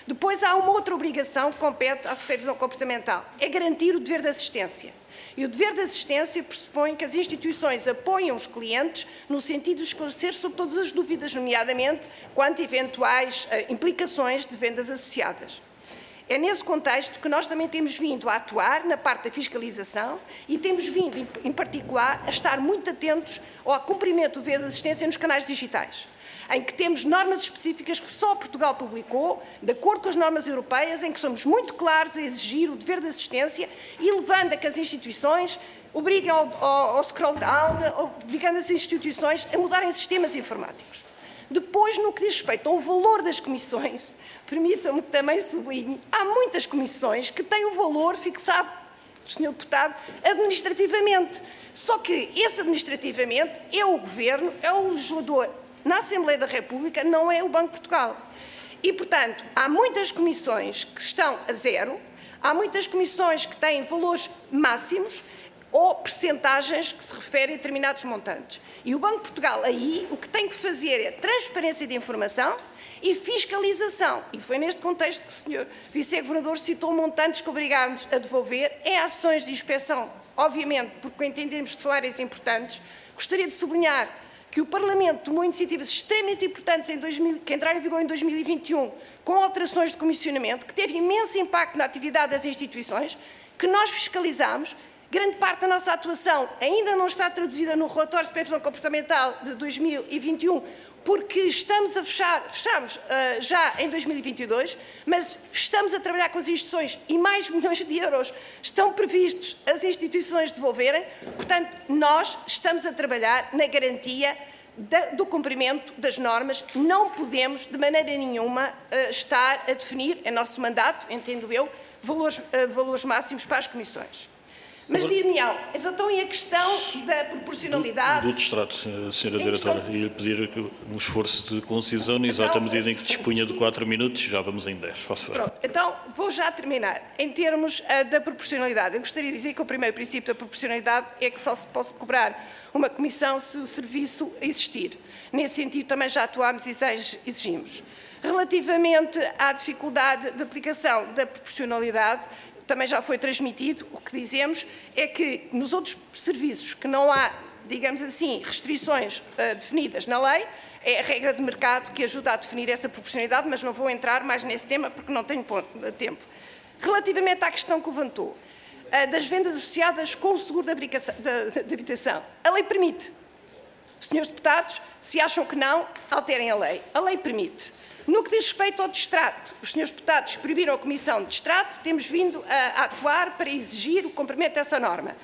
Depois há uma outra obrigação que compete à supervisão comportamental, é garantir o dever de assistência. E o dever de assistência pressupõe que as instituições apoiam os clientes no sentido de esclarecer sobre todas as dúvidas, nomeadamente quanto a eventuais implicações de vendas associadas. É nesse contexto que nós também temos vindo a atuar na parte da fiscalização e temos vindo, em particular, a estar muito atentos ao cumprimento do dever de assistência nos canais digitais, em que temos normas específicas que só Portugal publicou, de acordo com as normas europeias, em que somos muito claros a exigir o dever de assistência e levando a que as instituições obriguem ao scroll down, obrigando as instituições a mudarem sistemas informáticos. Depois, no que diz respeito ao valor das comissões, permitam-me que também sublinhe, há muitas comissões que têm um valor fixado, Sr. Deputado, administrativamente. Só que esse administrativamente é o Governo, é o legislador na Assembleia da República, não é o Banco de Portugal. E, portanto, há muitas comissões que estão a zero, há muitas comissões que têm valores máximos ou percentagens que se referem a determinados montantes. E o Banco de Portugal aí o que tem que fazer é transparência de informação e fiscalização. E foi neste contexto que o Sr. Vice-Governador citou montantes que obrigámos a devolver em ações de inspeção, obviamente, porque entendemos que são áreas importantes. Gostaria de sublinhar que o Parlamento tomou iniciativas extremamente importantes que entraram em vigor em 2021, com alterações de comissionamento, que teve imenso impacto na atividade das instituições, que nós fiscalizamos. Grande parte da nossa atuação ainda não está traduzida no relatório de supervisão comportamental de 2021, porque estamos a fechamos já em 2022, mas estamos a trabalhar com as instituições e mais milhões de euros estão previstos as instituições devolverem. Portanto, nós estamos a trabalhar na garantia do cumprimento das normas. Não podemos, de maneira nenhuma, estar a definir, em nosso mandato, entendo eu, valores máximos para as comissões. Mas dir-me-ão, então e a questão da proporcionalidade... Do distrato, Sra. Diretora, ia pedir um esforço de concisão, na exata medida em que dispunha de 4 minutos, já vamos em 10. Pronto, então vou já terminar. Em termos da proporcionalidade, eu gostaria de dizer que o primeiro princípio da proporcionalidade é que só se pode cobrar uma comissão se o serviço existir. Nesse sentido também já atuámos e exigimos. Relativamente à dificuldade de aplicação da proporcionalidade, também já foi transmitido, o que dizemos é que nos outros serviços que não há, digamos assim, restrições definidas na lei, é a regra de mercado que ajuda a definir essa proporcionalidade, mas não vou entrar mais nesse tema porque não tenho tempo. Relativamente à questão que levantou, das vendas associadas com o seguro de habitação, a lei permite. Senhores deputados, se acham que não, alterem a lei. A lei permite. No que diz respeito ao distrato, os senhores deputados proibiram a comissão de distrato, temos vindo a atuar para exigir o cumprimento dessa norma.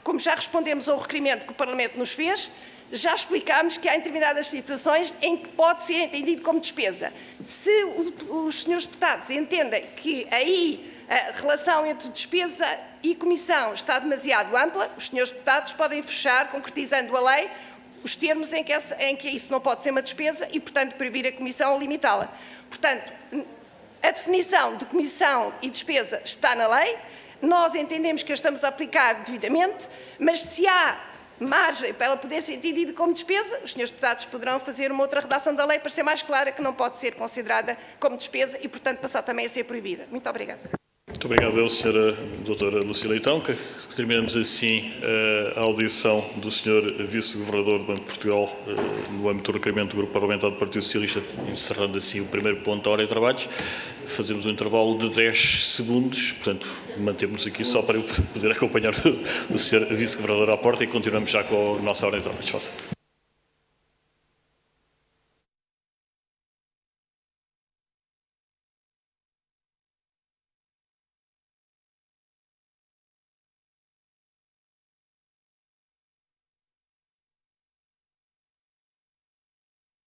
Como já respondemos ao requerimento que o Parlamento nos fez, já explicámos que há determinadas situações em que pode ser entendido como despesa. Se os senhores deputados entendem que aí a relação entre despesa e comissão está demasiado ampla, os senhores deputados podem fechar, concretizando a lei, os termos em que isso não pode ser uma despesa e, portanto, proibir a comissão ou limitá-la. Portanto, a definição de comissão e despesa está na lei, nós entendemos que a estamos a aplicar devidamente, mas se há margem para ela poder ser entendida como despesa, os senhores deputados poderão fazer uma outra redação da lei para ser mais clara que não pode ser considerada como despesa e, portanto, passar também a ser proibida. Muito obrigada. Muito obrigado, Sra. Doutora Lúcia Leitão. Terminamos assim a audição do Sr. Vice-Governador do Banco de Portugal no âmbito do requerimento do Grupo Parlamentar do Partido Socialista, encerrando assim o primeiro ponto da hora de trabalhos. Fazemos um intervalo de 10 segundos, portanto, mantemos aqui só para eu poder acompanhar o Sr. Vice-Governador à porta e continuamos já com a nossa hora de trabalhos.